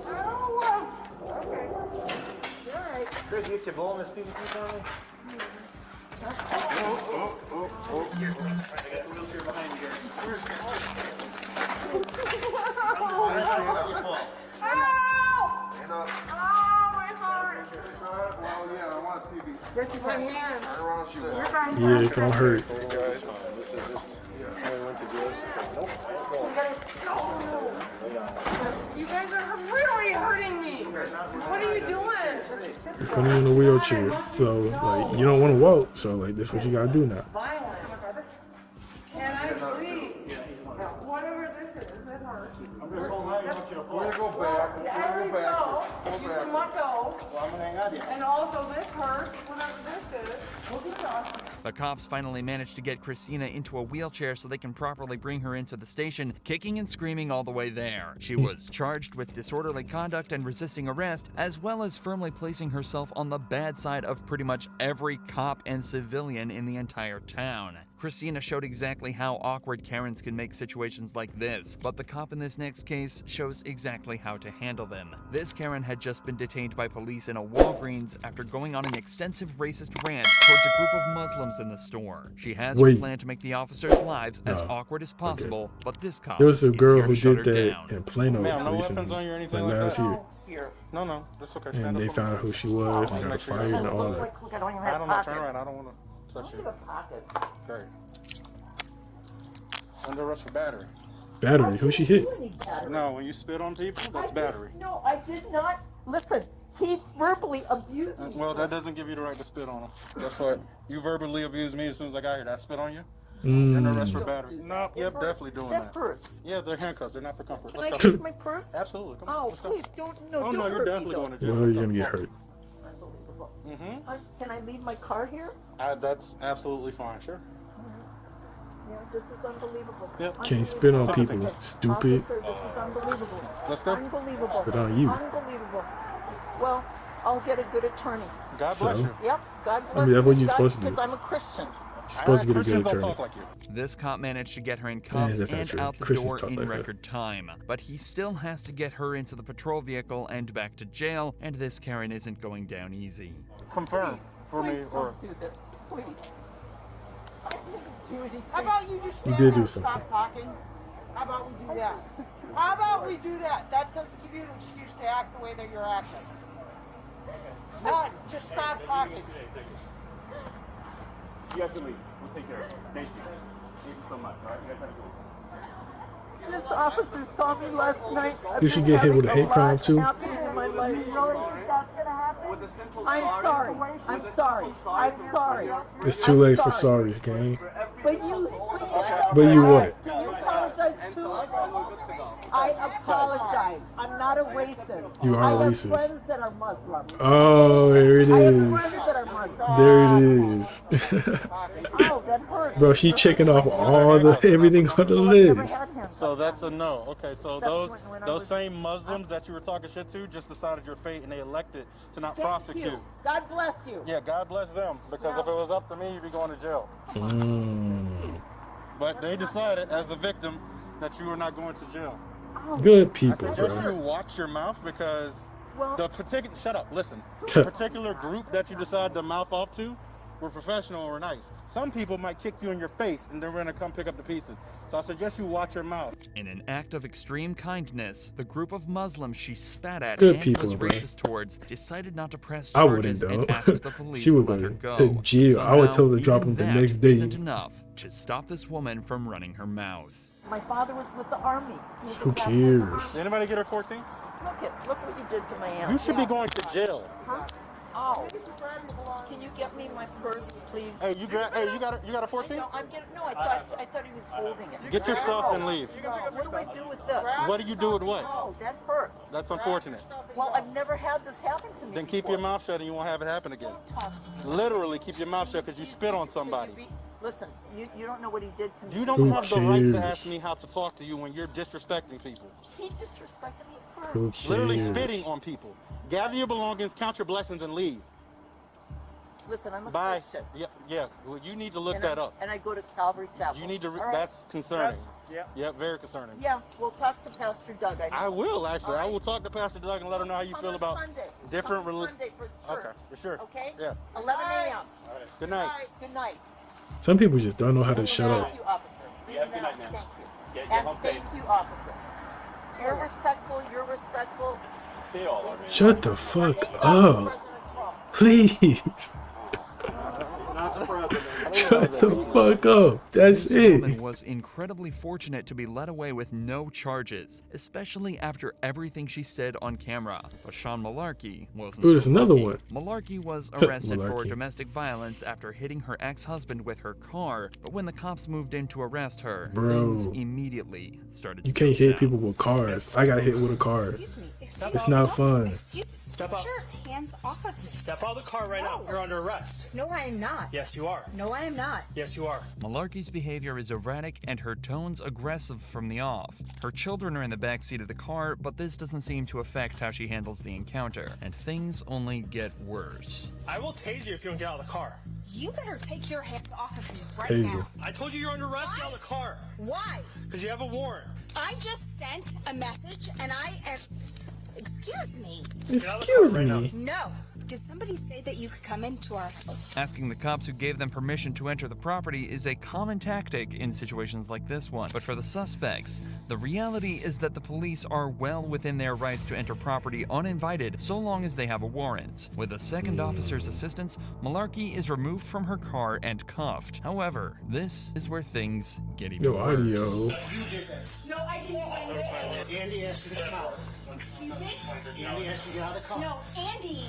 Oh, okay. You're all right. Chris, you get your bowl in this PVC for me? Oh. I got the wheelchair behind you guys. Where's Oh, my heart. Well, yeah, I want TV. This is my hands. You're fine. Yeah, it don't hurt. You guys are really hurting me. What are you doing? You're putting you in a wheelchair, so like you don't want to walk. So like that's what you gotta do now. Violent. Can I please? Whatever this is, it hurts. I'm just holding on. We're going to go back. There we go. You can let go. Well, I'm going to hang on to you. And also this hurts, whatever this is. We'll get it off. The cops finally managed to get Christina into a wheelchair so they can properly bring her into the station, kicking and screaming all the way there. She was charged with disorderly conduct and resisting arrest, as well as firmly placing herself on the bad side of pretty much every cop and civilian in the entire town. Christina showed exactly how awkward Karens can make situations like this, but the cop in this next case shows exactly how to handle them. This Karen had just been detained by police in a Walgreens after going on an extensive racist rant towards a group of Muslims in the store. She has her plan to make the officers' lives as awkward as possible, but this cop There was a girl who is here did to shut her that down. in Plano Ma'am, no recently, weapons on you or anything like like last that? year. Here. No, that's okay. And Stand they up. found out who she was and got her fired and all that. Look, I don't even I have don't know. pockets. Turn around. I don't want to touch you. Pockets. Great. Under arrest for battery. Battery? Who she hit? No, when you spit on people, that's battery. No, I did not. Listen, he verbally abused me. Well, that doesn't give you the right to spit on them. That's what you verbally abused me as soon as I got here. I spit on you. Under arrest for battery. No, yep, definitely doing that. Purse. Yeah, they're handcuffs. They're not for comfort. Can Let's I go. take my purse? Absolutely. Come on. Oh, Let's go. please don't. No, Oh don't no, you're hurt definitely me, going to jail. Well, you're gonna get hurt. Can I leave my car here? That's absolutely fine. Sure. Yeah, this is unbelievable. Yep. Can't spit on people, stupid. Officer, this is unbelievable. Let's go. Unbelievable. But on you. Unbelievable. Well, I'll get a good attorney. God bless you. Yep. God bless I mean, that's what you're supposed to do. Because I'm a Christian. You're supposed to get a good Christians don't attorney. talk like you. This cop managed to get her in cuffs that's not and true. out the Christians door talk in like that. record time, but he still has to get her into the patrol vehicle and back to jail, and this Karen isn't going down easy. Confirm for me Please or. don't do this. Please. How about you just You stand did there do and something. stop talking? How about we do that? How about we do that? That doesn't give you an excuse to act the way that you're acting. None. Just stop talking. You have to leave. We'll take care of it. Thank you. Thank you so much. All right, you guys have to go. This officer saw me last night. You should get hit with a hate crime too. Happening in my life. You really think that's gonna happen? With a simple I'm sorry. I'm sorry. I'm sorry. It's too late for sorries, gang. But you what? You apologize too. I apologize. I'm not a racist. You are I have racist. friends that are Muslim. Oh, there it I have is. friends that are Muslim. There it is. Oh, that hurt. Bro, she checking off all the everything on the list. So that's a no. Okay, so those same Muslims that you were talking shit to just decided your fate and they elected to not prosecute. You. God bless you. Yeah, God bless them because if it was up to me, you'd be going to jail. But they decided as the victim that you were not going to jail. Good I people, suggest bro. you watch your mouth because the particular listen. The Okay. particular group that you decide to mouth off to were professional or nice. Some people might kick you in your face and they're gonna come pick up the pieces. So I suggest you watch your mouth. In an act of extreme kindness, the group of Muslims she spat at Good and people, was bro. racist towards decided not to press I wouldn't charges though. and asked the police She to would let her go go. to jail. I would Somehow, tell her to drop even him the that next day. isn't enough to stop this woman from running her mouth. My father was with the army. He was Who a captain in the cares? Did anybody get her 14? Look what you did to my aunt. You should be going to jail. Huh? Oh. Can you get me my purse, please? Hey, you got a 14? No, I thought he was holding it. Get your stuff and leave. No, what do I do with this? What do you do with what? Oh, that hurts. That's unfortunate. Well, I've never had this happen to me. Then keep your mouth shut and you won't have it happen again. Talk to me. Literally keep your mouth shut because you spit on somebody. Listen, you don't know what he did to me. You don't have the right to ask me how to talk to you when you're disrespecting people. He disrespected me first. Who cares? Literally spitting on people. Gather your belongings, count your blessings, and leave. Listen, I'm a Bye. Christian. Yeah. Well, you need to look And that up. And I go to Calvary Chapel. You need to. All right? That's concerning. Yeah, very concerning. Yeah, we'll talk to Pastor Doug. I will actually. I will talk to Pastor Doug and let him know how you feel about different religions. Sunday for church. Okay, for sure. Okay? Yeah. 11 a.m. Good night. All right, good night. Some people just don't know how to shut up. Thank you, officer. Yeah, good night, man. Thank you. Get And home thank safe. you, officer. You're respectful. You're respectful. They all are. Shut the fuck up. Please. Shut the fuck up. That's This woman it. was incredibly fortunate to be let away with no charges, especially after everything she said on camera. But Sean Malarkey wasn't Ooh, there's so another lucky. one. Malarkey was arrested for Malarkey. domestic violence after hitting her ex-husband with her car, but when the cops moved in to arrest her, Bro. things immediately started You to can't go hit south. people with cars. I got hit with a car. It's not fun. Step up. Hands off of me. Step out of the car right now. You're under arrest. No, I am not. Yes, you are. No, I am not. Yes, you are. Malarkey's behavior is erratic and her tones aggressive from the off. Her children are in the back seat of the car, but this doesn't seem to affect how she handles the encounter, and things only get worse. I will tase you if you don't get out of the car. You better take your hands off of me right Taser. now. I told you you're under arrest. Get out of the car. Why? Because you have a warrant. I just sent a message and I am... Excuse me. Excuse me. No. Did somebody say that you could come into our house? Asking the cops who gave them permission to enter the property is a common tactic in situations like this one. But for the suspects, the reality is that the police are well within their rights to enter property uninvited so long as they have a warrant. With a second officer's assistance, Malarkey is removed from her car and cuffed. However, this is where things get even Yo, worse. audio. No, I didn't do anything. Andy asked you to come out. Excuse me? Andy asked you to get out of the car. No, Andy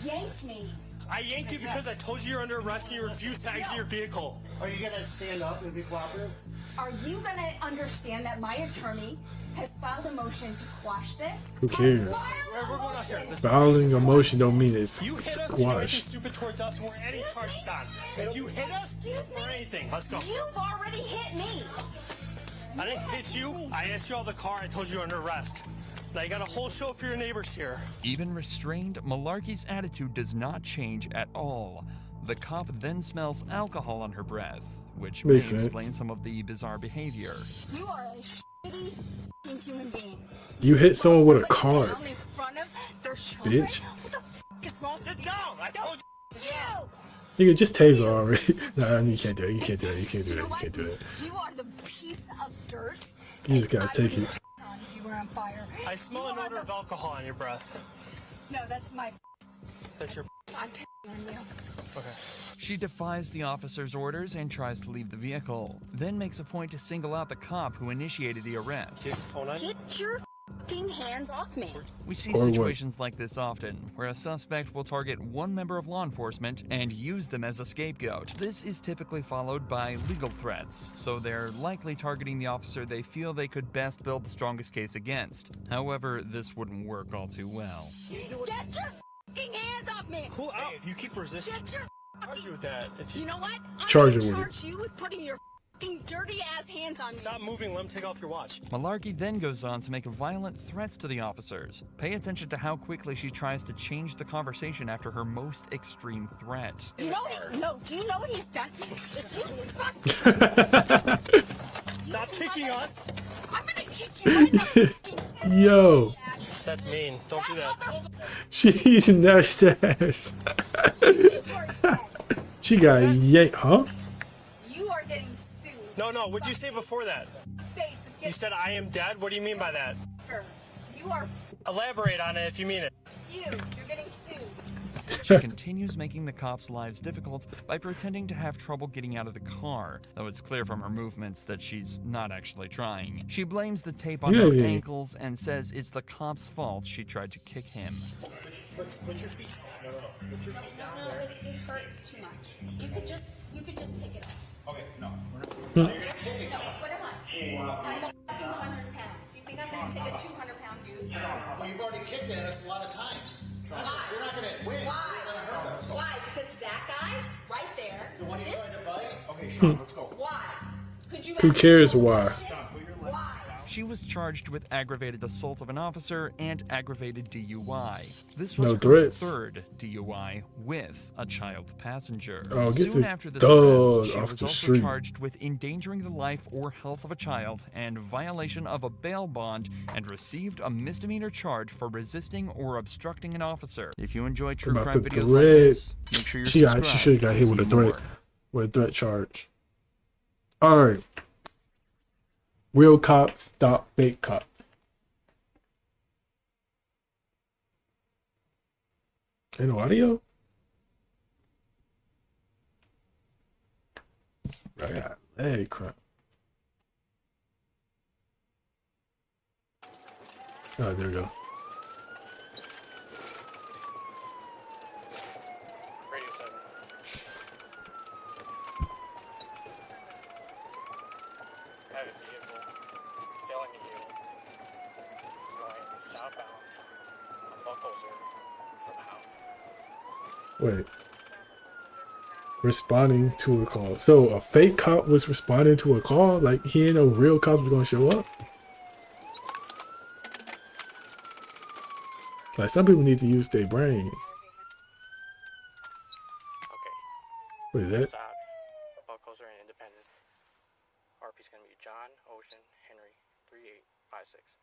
yanked me. I yanked you because I told you you're under arrest and you refused to exit your vehicle. Are you going to stand up and be cooperative? Are you gonna understand that my attorney has filed a motion to quash this? Who cares? We're going out here. Filing a motion don't mean it's You hit us, you're acting squash. stupid towards us, and we're any charges on. If you hit us, or anything, let's go. You've already hit me. I didn't hit you. I asked you out of the car. I told you you're under arrest. Now you got a whole show for your neighbors here. Even restrained, Malarkey's attitude does not change at all. The cop then smells alcohol on her breath, which may Makes sense. explain some of the bizarre behavior. You are a shitty f***ing human being. You hit someone with a car, Down in front of their children? bitch. What the f*** is wrong with Sit you? down. I told You! You can just taser already. Nah, you can't do it. You can't do it. You can't do that. You can't do that. You are the piece of dirt. You just gotta take it. You were on fire. I smell an odor of alcohol on your breath. No, that's my. That's your. I'm p***ing on you. Okay. She defies the officer's orders and tries to leave the vehicle, then makes a point to single out the cop who initiated the arrest. Get your f***ing hands off me. We see Or what? situations like this often, where a suspect will target one member of law enforcement and use them as a scapegoat. This is typically followed by legal threats, so they're likely targeting the officer they feel they could best build the strongest case against. However, this wouldn't work all too well. Get your f***ing hands off me. Cool out. If you keep resisting, Get your charge you with that. If You know what? I'm Charge gonna her with it. charge you with putting your f***ing dirty ass hands on me. Stop moving. Let him take off your watch. Malarkey then goes on to make violent threats to the officers. Pay attention to how quickly she tries to change the conversation after her most extreme threat. You know what? No. Do you know what he's done? If you Stop kicking us. I'm gonna kick you right in the f***ing Yo, That's mean. Don't do that. she's nudged ass. She got yanked, huh? You are getting sued. No, no. What'd you say before that? Face is You getting said I am dead. What do you mean by that? You are Elaborate on it if you mean it. you're getting sued. She continues making the cops' lives difficult by pretending to have trouble getting out of the car, though it's clear from her movements that she's not actually trying. She blames the tape on her ankles and says it's the cop's fault she tried to kick him. Put your feet. No. Put your feet down there. It hurts too much. You could just take it off. Okay, no. No, what am I? I'm the fucking 100 pounds. You think I'm gonna take a 200-pound dude? Well, you've already kicked at us a lot of times. Why? You're not gonna win. Why? You're gonna hurt us. Why? Because that guy right there. The one you tried to bite? Okay, Sean, let's go. Why? Could you? Who cares why? She was charged with aggravated assault of an officer and aggravated DUI. This No was her threats. third DUI with a child passenger. Oh, get Soon this after this dog arrest, she off was the also street. charged with endangering the life or health of a child and violation of a bail bond and received a misdemeanor charge for resisting or obstructing an officer. If you enjoy true About crime the videos like threat. this, make sure you're She subscribed. should have got hit to with a see threat. more. With a threat charge. Alright. Real cops stop fake cops. Ain't no audio? Right. Hey, crap. Oh, there we go. Radio 7. I have a vehicle failing a yield going southbound on Buckholzer from the house. Wait. Responding to a call. So a fake cop was responding to a call? Like he ain't no real cops was gonna show up? Like some people need to use their brains. Okay. What is that? Stop. Buckholzer and Independent. RP's gonna be John, Ocean, Henry, 3856.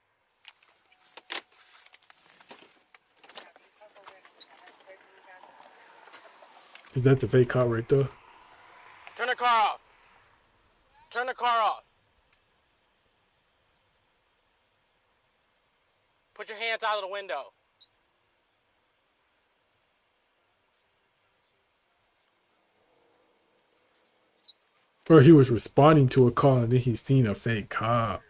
Is that the fake cop right there? Turn the car off. Turn the car off. Put your hands out of the window. Or he was responding to a call and then he seen a fake cop.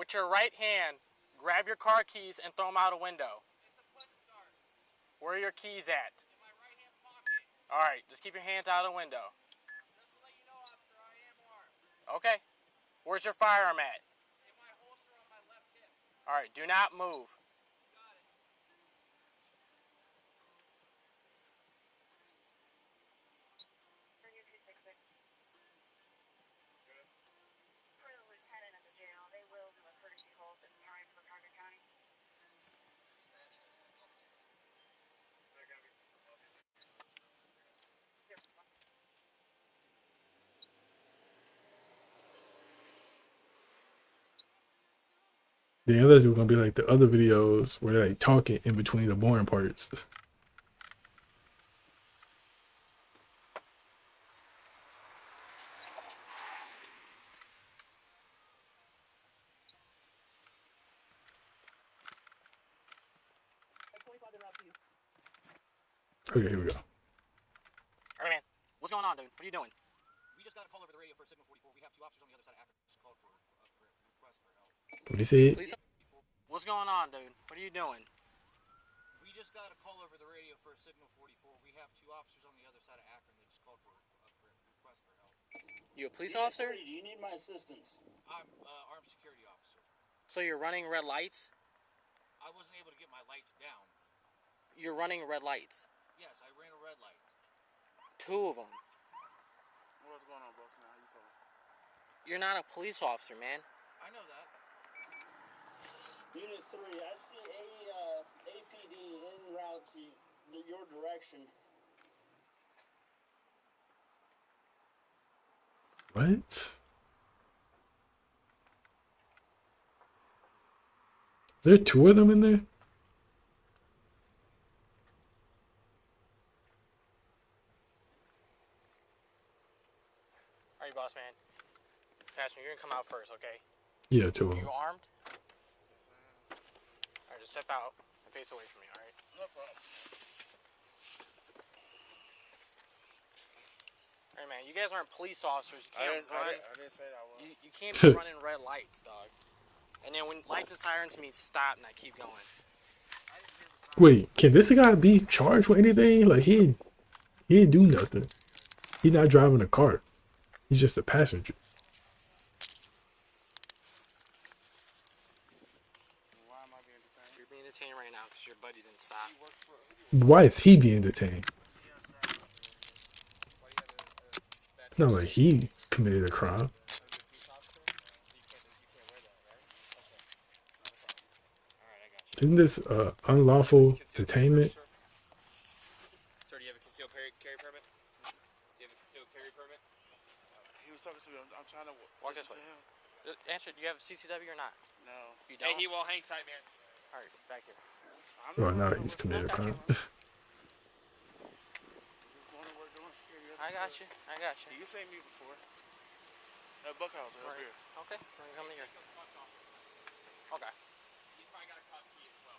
With your right hand, grab your car keys and throw them out a window. Where are your keys at? In my right hand pocket. All right, just keep your hands out of the window. Just to let you know, officer, I am armed. Okay. Where's your firearm at? In my holster on my left hip. All right, do not move. Got it. For the lieutenant at the jail, they will do a courtesy hold this time for Carter County. The others were gonna be like the other videos where they're like talking in between the boring parts. Okay, here we go. All right, man. What's going on, dude? What are you doing? We just got a call over the radio for Signal 44. We have two officers on the other side of Akron. Just called for request for help. Let me see it. What's going on, dude? What are you doing? We just got a call over the radio for Signal 44. We have two officers on the other side of Akron. They just called for request for help. You a police officer? Do you need my assistance? I'm armed security officer. So you're running red lights? I wasn't able to get my lights down. You're running red lights? Yes, I ran a red light. Two of them. What's going on, boss man? How you feeling? You're not a police officer, man. I know that. Unit 3, I see a APD en route to your direction. What? Is there two of them in there? boss man. Fastman, you're gonna come out first, okay? Yeah, to Are him. you armed? Alright, just step out and face away from me, alright? No problem. Hey man, you guys aren't police officers. You can't run. I didn't say that I was. You can't be running red lights, dog. And then when lights and sirens mean stop, and I keep going. Wait, can this guy be charged with anything? Like he didn't do nothing. He's not driving a car. He's just a passenger. You're being detained right now because your buddy didn't stop. Why is he being detained? It's not like he committed a crime. Isn't this unlawful detainment? Sir, do you have a concealed carry permit? Do you have a concealed carry permit? He was talking to me. I'm trying to Walk this listen way. to him. Answer, do you have a CCW or not? No. You don't? Hey, he won't hang tight, man. Alright, back here. Well, now he's committed a crime. I got you. I got you. You seen me before. At Buckhouse up here. Okay, we're gonna come here. Okay. He's probably got a cop key as well.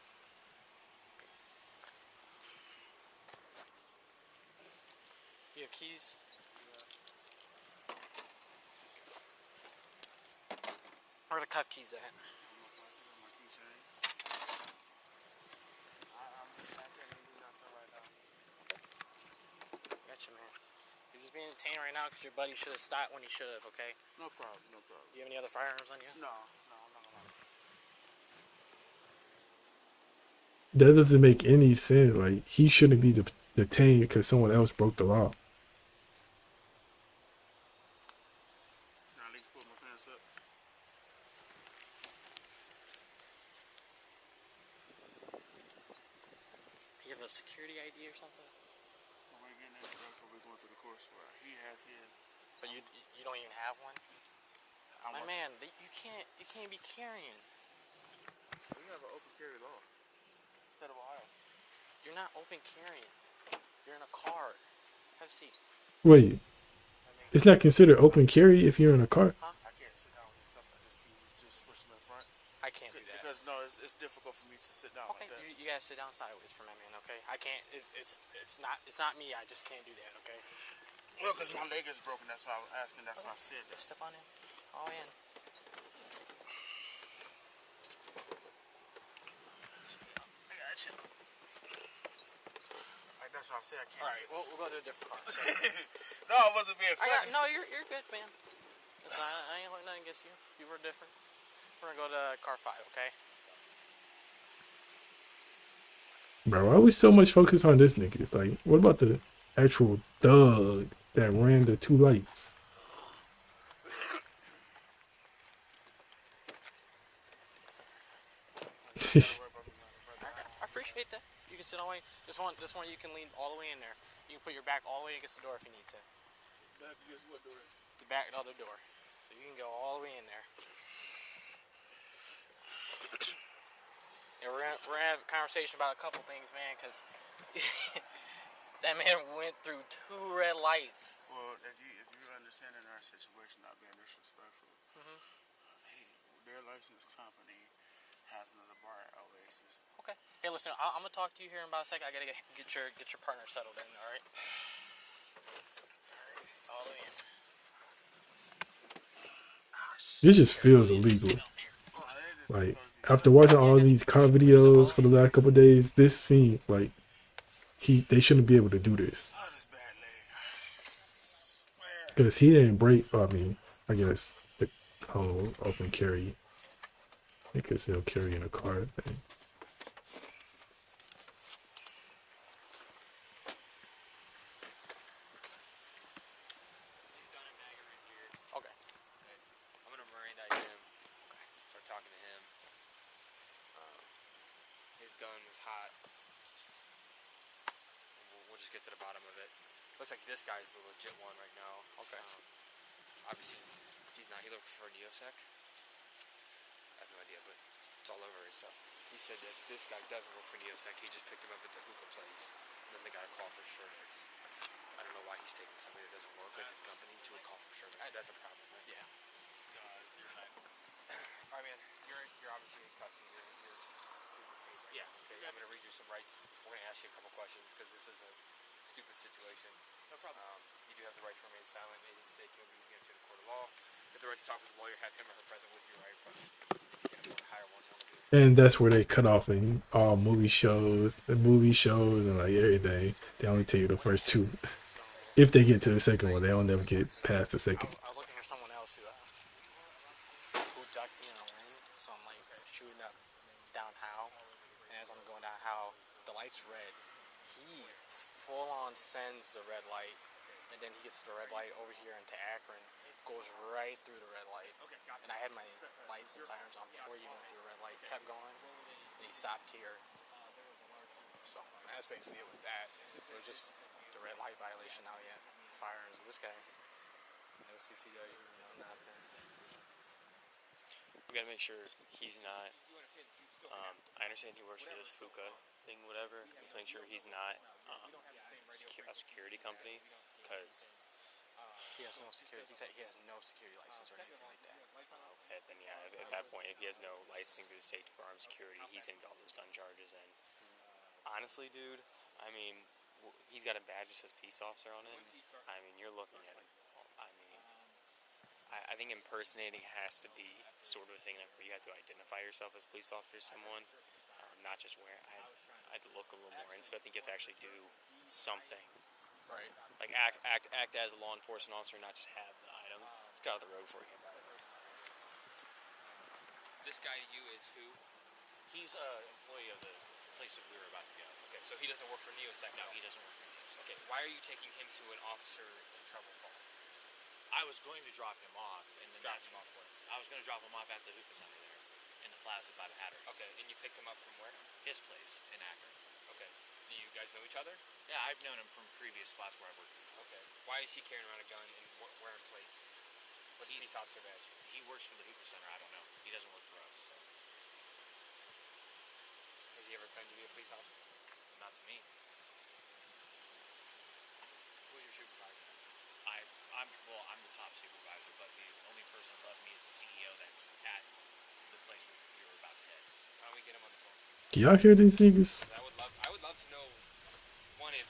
You have keys? Where are the cuff keys at? Gotcha, man. You're just being detained right now because your buddy should have stopped when he should have, okay? No problem, no problem. Do you have any other firearms on you? No, I'm not gonna lie. That doesn't make any sense. Like he shouldn't be detained because someone else broke the law. Can I at least put my pants up? You have a security ID or something? When we're getting into that's what we're going through the course where he has his. But you don't even have one? My man, you can't be carrying. We have an open carry law. Instead of Ohio. You're not open carrying. You're in a car. Have a seat. Wait, it's not considered open carry if you're in a car. Huh? I can't sit down with these cuffs. I just push them in front. I can't do that. Because no, it's difficult for me to sit down Okay, like that. you gotta sit down sideways for my man. Okay, I can't. It's not me. I just can't do that. Okay. Well, because my leg is broken. That's why I was asking. That's why I said that. Step on in. All in. I got you. Like that's why I said I can't. All right, we'll go to a different car. No, I wasn't being funny. No, you're good, man. Listen, I ain't holding nothing against you. You were different. We're gonna go to car 5, okay? Bro, why are we so much focused on this nigga? Like, what about the actual thug that ran the 2 lights? I appreciate that. You can sit all the way. This one you can lean all the way in there. You can put your back all the way against the door if you need to. Back against what door? The back, the other door. So you can go all the way in there. Yeah, we're gonna have a conversation about a couple things, man, because that man went through 2 red lights. Well, if you understand in our situation, not being disrespectful, their license company has another bar at Oasis. Okay. Hey, listen, I'm gonna talk to you here in about a second. I gotta get your partner settled in. All right. All the way in. This just feels illegal. Like, after watching all these car videos for the last couple of days, this seems like they shouldn't be able to do this. Because he didn't break, I mean, I guess the whole open carry. They could still carry in a car thing. Okay. I'm gonna Mirandai him. Start talking to him. His gun was hot. We'll just get to the bottom of it. Looks like this guy's the legit one right now. Okay. Obviously, he's not. He looked for a Neosec. I have no idea, but it's all over his stuff. He said that this guy doesn't work for Neosec. He just picked him up at the hookah place. And then they got a call for Shirters. I don't know why he's taking somebody that doesn't work at his company to a call for service. That's a problem, right? Yeah. All right, man. You're obviously in custody. Yeah. Okay. I'm gonna read you some rights. We're gonna ask you a couple questions because this is a stupid situation. No problem. You do have the right to remain silent. Anything you say can be used against you in a court of law. You have the right to talk with a lawyer. Have him or her present with you, right? Hire one. And that's where they cut off in all movie shows, and like everything. They only tell you the first two. If they get to the second one, they don't never get past the second. I was looking for someone else who ducked me in a lane, so I'm like shooting up down Howe, and as I'm going down Howe, the light's red. He full on sends the red light, and then he gets to the red light over here into Akron, goes right through the red light, and I had my lights and sirens on before he went through the red light, kept going, and he stopped here. So that's basically it with that. It was just the red light violation. Now he had firearms. This guy, no CCW, no nothing. We gotta make sure he's not. I understand he works for this hookah thing, whatever. Let's make sure he's not a security company, because he has no security. He said he has no security license or anything like that. Okay, then yeah, at that point, if he has no licensing through the state for armed security, he's into all those gun charges. And honestly, dude, I mean, he's got a badge that says peace officer on it. I mean, you're looking at him. I mean, I think impersonating has to be sort of a thing where you have to identify yourself as a police officer to someone, not just wear. I'd look a little more into it. I think you have to actually do something. Right. Like act as a law enforcement officer, not just have the items. Let's get out of the road for you. This guy to you is who? He's an employee of the place that we were about to go. Okay, so he doesn't work for NeoSec? No, he doesn't work for NeoSec. Okay, why are you taking him to an officer in trouble call? I was going to drop him off, and then Drop him off where? I was going to drop him off at the hookah center there, in the plaza by the Hatter. Okay, and you picked him up from where? His place in Akron. Okay. Do you guys know each other? Yeah, I've known him from previous spots where I've worked. Okay. Why is he carrying around a gun and wearing plates? What's the police officer badge? He works for the hookah center. I don't know. He doesn't work for us. So. Has he ever claimed to be a police officer? Not to me. Who's your supervisor? I'm the top supervisor, but the only person above me is the CEO that's at the place where we were about to head. Why don't we get him on the phone? Can y'all hear these niggas? I would love to know, one, if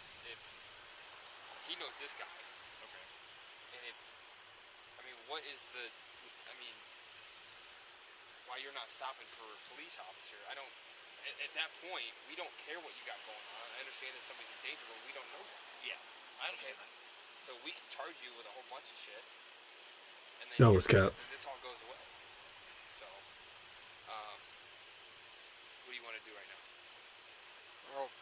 he knows this guy. Okay. And what is why you're not stopping for a police officer? At that point, we don't care what you got going on. I understand that somebody's in danger, but we don't know that. Yeah, I understand that. So we can charge you with a whole bunch of shit. And then That was cap. this all goes away. So, what do you want to do right now? Well,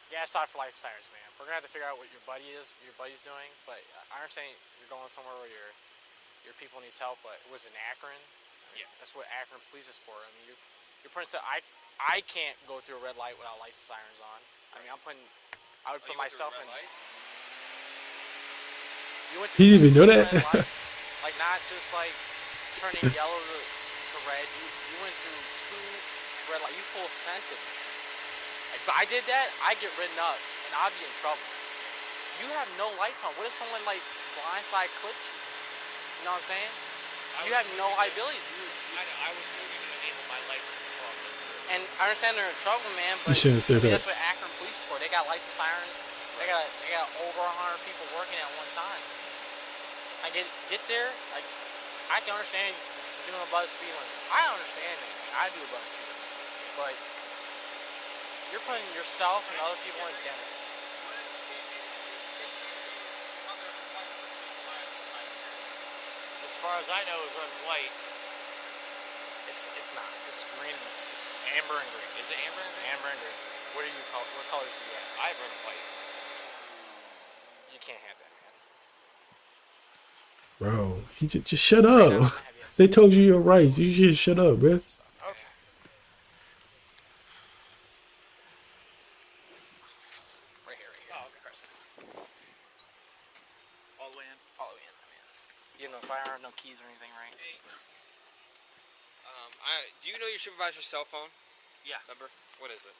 yeah, stop for license sirens, man. We're gonna have to figure out what your buddy's doing. But I understand you're going somewhere where your people needs help. But it was in Akron. Yeah, that's what Akron Police is for. I mean, you're putting I can't go through a red light without license sirens on. I mean, I would put myself in. Light? You went He didn't even know that. Like not just like turning yellow to red. You went through 2 red lights. You full scented. If I did that, I'd get written up and I'd be in trouble. You have no lights on. What if someone like blindside clips you? You know what I'm saying? You have no liability. I was moving to enable my lights in the car. And I understand they're in trouble, man. But You shouldn't have said that. That's what Akron Police is for. They got lights and sirens. They got over 100 people working at one time. I get there. I can understand doing above the speed limit. I understand that. I do above the speed limit, but you're putting yourself and other people in danger. As far as I know, it's red and white. It's not. It's green. It's amber and green. Is it amber and green? Amber and green. What colors do you have? I have red and white. You can't have that, man. Bro, he just shut up. They told you your rights. You should shut up, bro. Okay. Right here. Oh, okay. All the way in? All the way in, man. You have no firearm, no keys or anything, right? Do you know your supervisor's cell phone? Yeah. Number? What is it?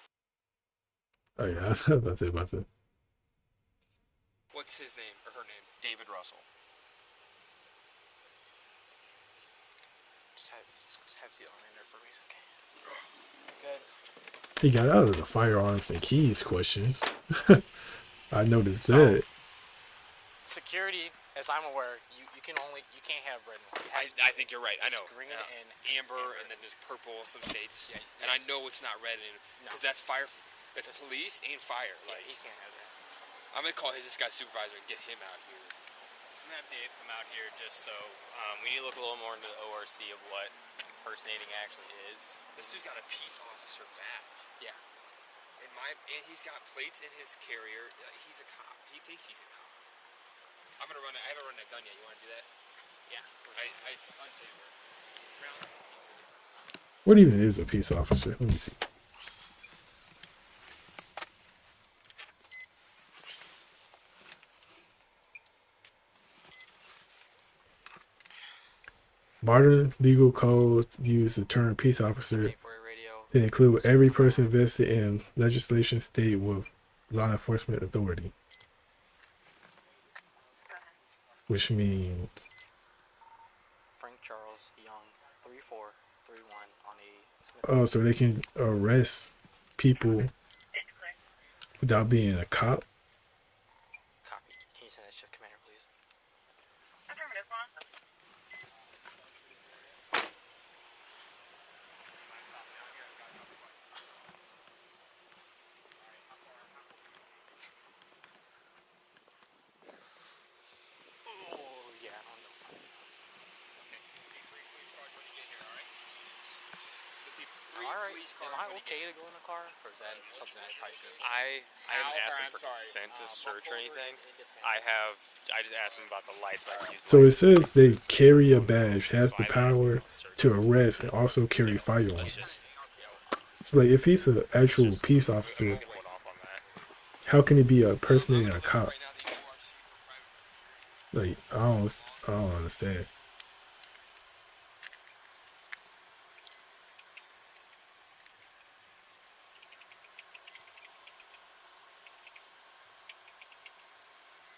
Oh yeah, I was about to say about that. What's his name or her name? David Russell. Just have Zeal in there for me, okay? Good. He got out of the firearms and keys questions. I noticed So, that. Security, as I'm aware, you can't have red and white. I think you're right. I know. Green and amber, and then there's purple in some states. Yeah, and I know it's not red because that's fire. That's police and fire. Yeah, Like he can't have that. I'm gonna call this guy's supervisor and get him out here. I'm gonna have Dave come out here just so we need to look a little more into the ORC of what impersonating actually is. This dude's got a peace officer badge. Yeah. And he's got plates in his carrier. He's a cop. He thinks he's a cop. I'm gonna run it. I haven't run that gun yet. You want to do that? Yeah. It's untapered. What even is a peace officer? Let me see. Modern legal codes use the term peace officer to include every person vested in legislation state with law enforcement authority. Which means Frank Charles Young, 3431 on a. oh, so they can arrest people without being a cop? Copy. Can you send that shift commander, please? Oh, yeah, on the Alright, am I okay to go in the car? Or is that something I probably should? I haven't asked him for consent to search or anything. I just asked him about the lights. So it says they carry a badge, has the power to arrest and also carry firearms. So like if he's an actual peace officer, how can he be impersonating a cop? Like I don't understand.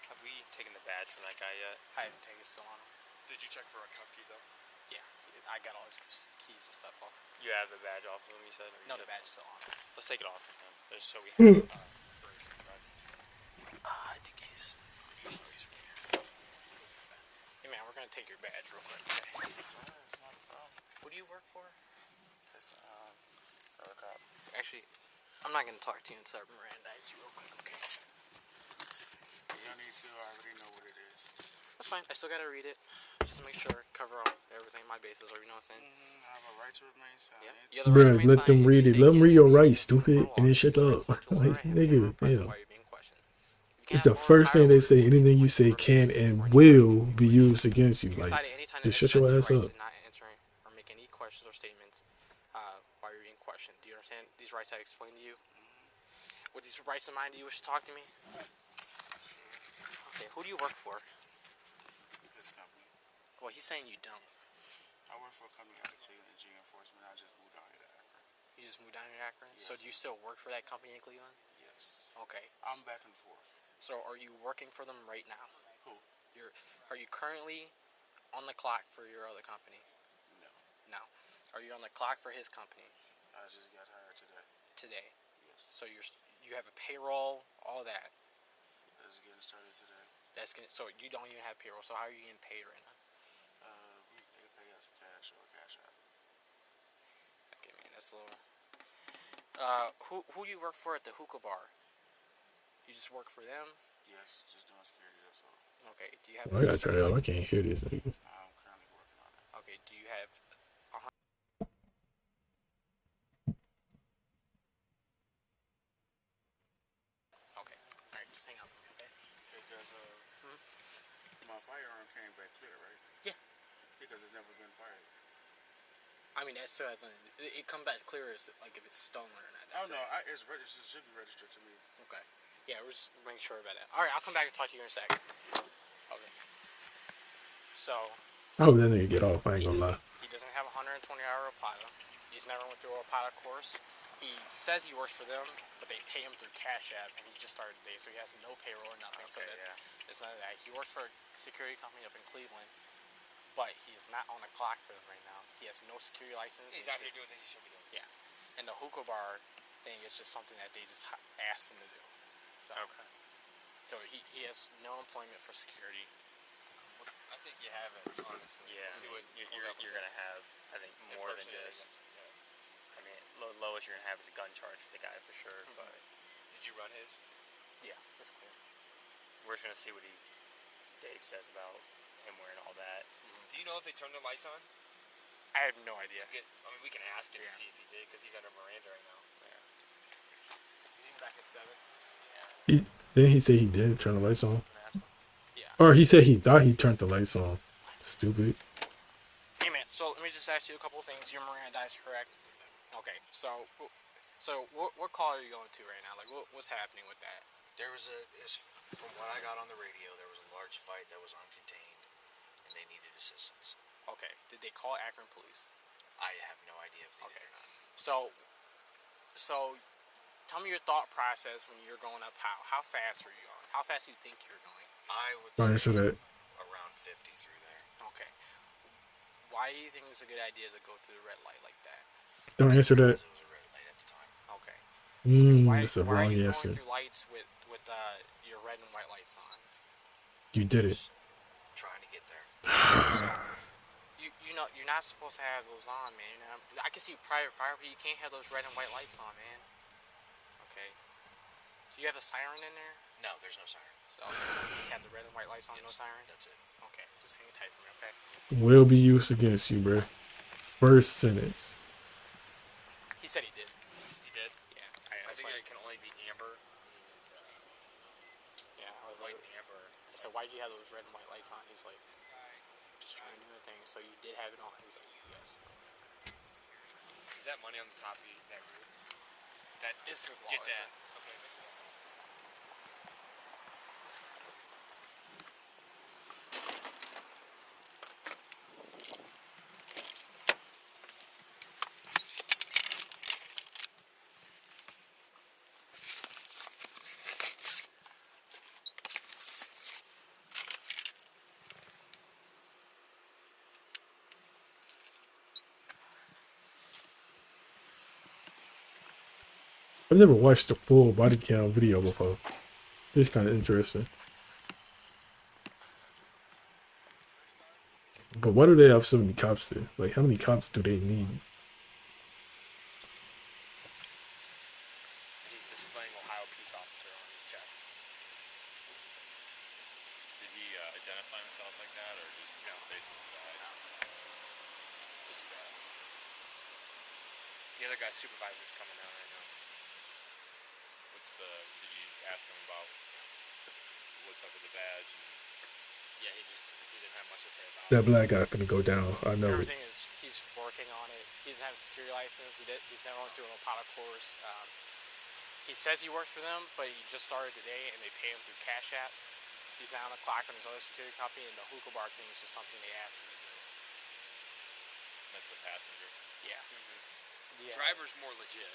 Have we taken the badge from that guy yet? I haven't taken it still on him. Did you check for a cuff key though? Yeah, I got all his keys and stuff off. You have the badge off of him, you said? No, the badge is still on him. Let's take it off of him, just so we have it. The keys. Hey man, we're gonna take your badge real quick. Okay. Who do you work for? It's a cop. Actually, I'm not gonna talk to you until I Mirandize you real quick, okay? You don't need to. I already know what it is. That's fine. I still gotta read it. Just to make sure, cover up everything, my bases, or you know what I'm saying? I have a right to remain silent. Yeah. The right to Bruh, let them read it. Let them read your rights, stupid, and then shut up. Like, nigga, damn. It's the first thing they say. Anything you say can and will be used against you. Like, just shut your ass up. Not answering or make any questions or statements while you're being questioned. Do you understand these rights I explained to you? With these rights in mind, do you wish to talk to me? Okay, who do you work for? This company. Well, he's saying you don't. I work for a company out of Cleveland, G Enforcement. I just moved down here to Akron. You just moved down here to Akron? Yes. So do you still work for that company in Cleveland? Yes. Okay. I'm back and forth. So are you working for them right now? Who? Are you currently on the clock for your other company? No. No. Are you on the clock for his company? I just got hired today. Today? Yes. So you have a payroll, all that. That's getting started today. So you don't even have payroll. So how are you getting paid right now? They pay us cash or cash out. Okay, man, that's a little. Who do you work for at the hookah bar? You just work for them? Yes, just doing security. That's all. Okay. Do you have? I gotta turn it off. I can't hear this nigga. I'm currently working on it. Okay. Do you have? Okay. All right. Just hang out for me, okay? Because my firearm came back clear, right? Yeah. Because it's never been fired. I mean, that still hasn't. It come back clear as like if it's stolen or not. Oh no, it's registered. It should be registered to me. Okay. Yeah, we're just making sure about that. All right, I'll come back and talk to you in a sec. Okay. So. I hope that nigga get off. I ain't gonna lie. He doesn't have a 120-hour Apata. He's never went through a Apata course. he says he works for them, but they pay him through Cash App, and he just started today, so he has no payroll or nothing. Okay, It's none of that. He works for a security company up in Cleveland, but he is not on the clock for them right now. He has no security license. He's out here doing things he should be doing. Yeah, and the hookah bar thing is just something that they just asked him to do. So, so he has no employment for security. I think you have it, honestly. Yeah, See what you're going to have, I think, more than just... I mean, lowest you're going to have is a gun charge for the guy for sure, but... Did you run his? Yeah, that's clear. We're just going to see what Dave says about him wearing all that. Do you know if they turned the lights on? I have no idea. I mean, we can ask him to see if he did, because he's under Miranda right now. He's back at 7. Didn't he say he did turn the lights on? Yeah. Or he said he thought he turned the lights on. Stupid. Hey man, so let me just ask you a couple of things. Your Miranda is correct. Okay, so what call are you going to right now? Like, what's happening with that? There was from what I got on the radio, there was a large fight that was uncontained, and they needed assistance. Okay, did they call Akron police? I have no idea if they did or not. So, tell me your thought process when you're going up. How fast were you going? How fast do you think you're going? I would Answer say that. around 50 through there. Okay. Why do you think it's a good idea to go through the red light like that? Don't answer that. Okay. That's a wrong why are you answer. going through lights with your red and white lights on? You did it. Trying to get there. You know you're not supposed to have those on, man. You know, I can see private property. You can't have those red and white lights on, man. Okay. So you have a siren in there? No, there's no siren. So you just have the red and white lights on, no siren? That's it. Okay, just hang it tight for me, okay? Will be used against you, bro. First sentence. He said he did. He did? Yeah. I think it can only be amber. Yeah, I was White like, and amber. I said, why'd you have those red and white lights on? He's like, just trying to do a thing. So you did have it on? He's like, yes. Is that money on the top of that group? That is his get wallet, that. isn't Okay. I've never watched a full body cam video before. It's kind of interesting. But why do they have so many cops there? Like, how many cops do they need? He's displaying Ohio peace officer on his chest. Did he identify himself like that, or just based on the badge? Just the other guy's supervisor's coming down right now. Did you ask him about what's up with the badge? Yeah, he didn't have much to say about That black guy's gonna go down. I know it. Everything is, he's working on it. He doesn't have a security license. He's never went through an Opata course. He says he works for them, but he just started today, and they pay him through Cash App. He's not on the clock on his other security company, and the hookah bar thing is just something they asked him to do. That's the passenger. Yeah. The driver's more legit.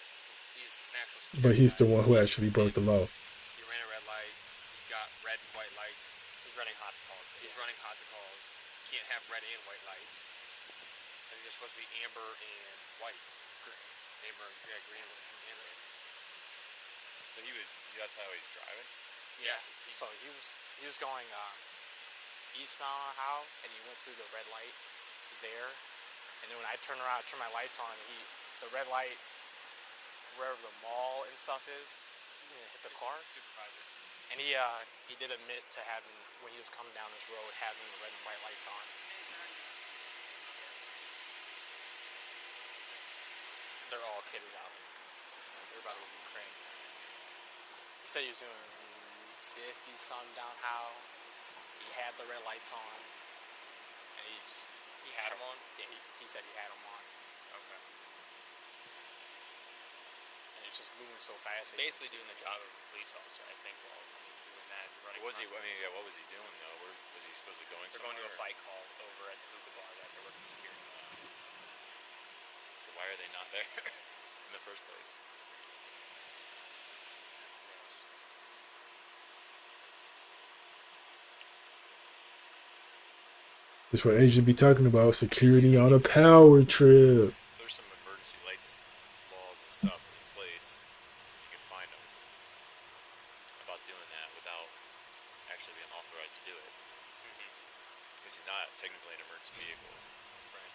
He's an actual security But he's the guy. one who actually broke the law. He ran a red light. He's got red and white lights. He's running hot to calls. He's running hot to calls. Can't have red and white lights. I think they're supposed to be amber and white. Green. Amber, yeah, green and amber. So that's how he's driving? Yeah. So he was going eastbound how, and he went through the red light there, and then when I turned around, I turned my lights on, the red light, wherever the mall and stuff is, hit the car. And he did admit to having, when he was coming down this road, having the red and white lights on. They're all kitted out. They're about to leave Ukraine. He said he was doing 50-something down how. He had the red lights on. And he had them on? Yeah, he said he had them on. Okay. And it's just moving so fast. Basically doing the job of a police officer, I think, while doing that. Running What was he doing though? Where was he supposed to be going They're somewhere? going to a fight call over at the hookah bar that they're working security. So why are they not there? in the first place. That's what agents be talking about. Security on a power trip. There's some emergency lights laws and stuff in place, if you can find them, about doing that without actually being authorized to do it. Because he's not technically an emergency vehicle. Right.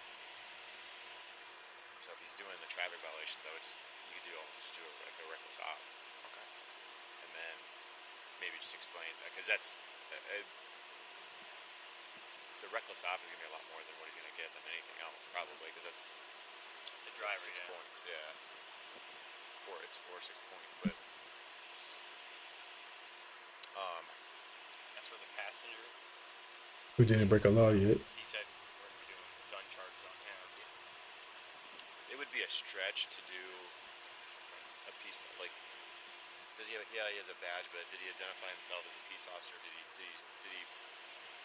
So if he's doing the traffic violations, I would you could almost just do it like a reckless op. Okay. And then maybe just explain that, because that's, the reckless op is going to be a lot more than what he's going to get than anything else, probably, because that's the driver, 6 points, yeah. It's 6 points, but as for the passenger, We didn't break a law yet. he said we're going to be doing gun charges on him. it would be a stretch to do a piece of, like, does he have, yeah, he has a badge, but did he identify himself as a peace officer? Did he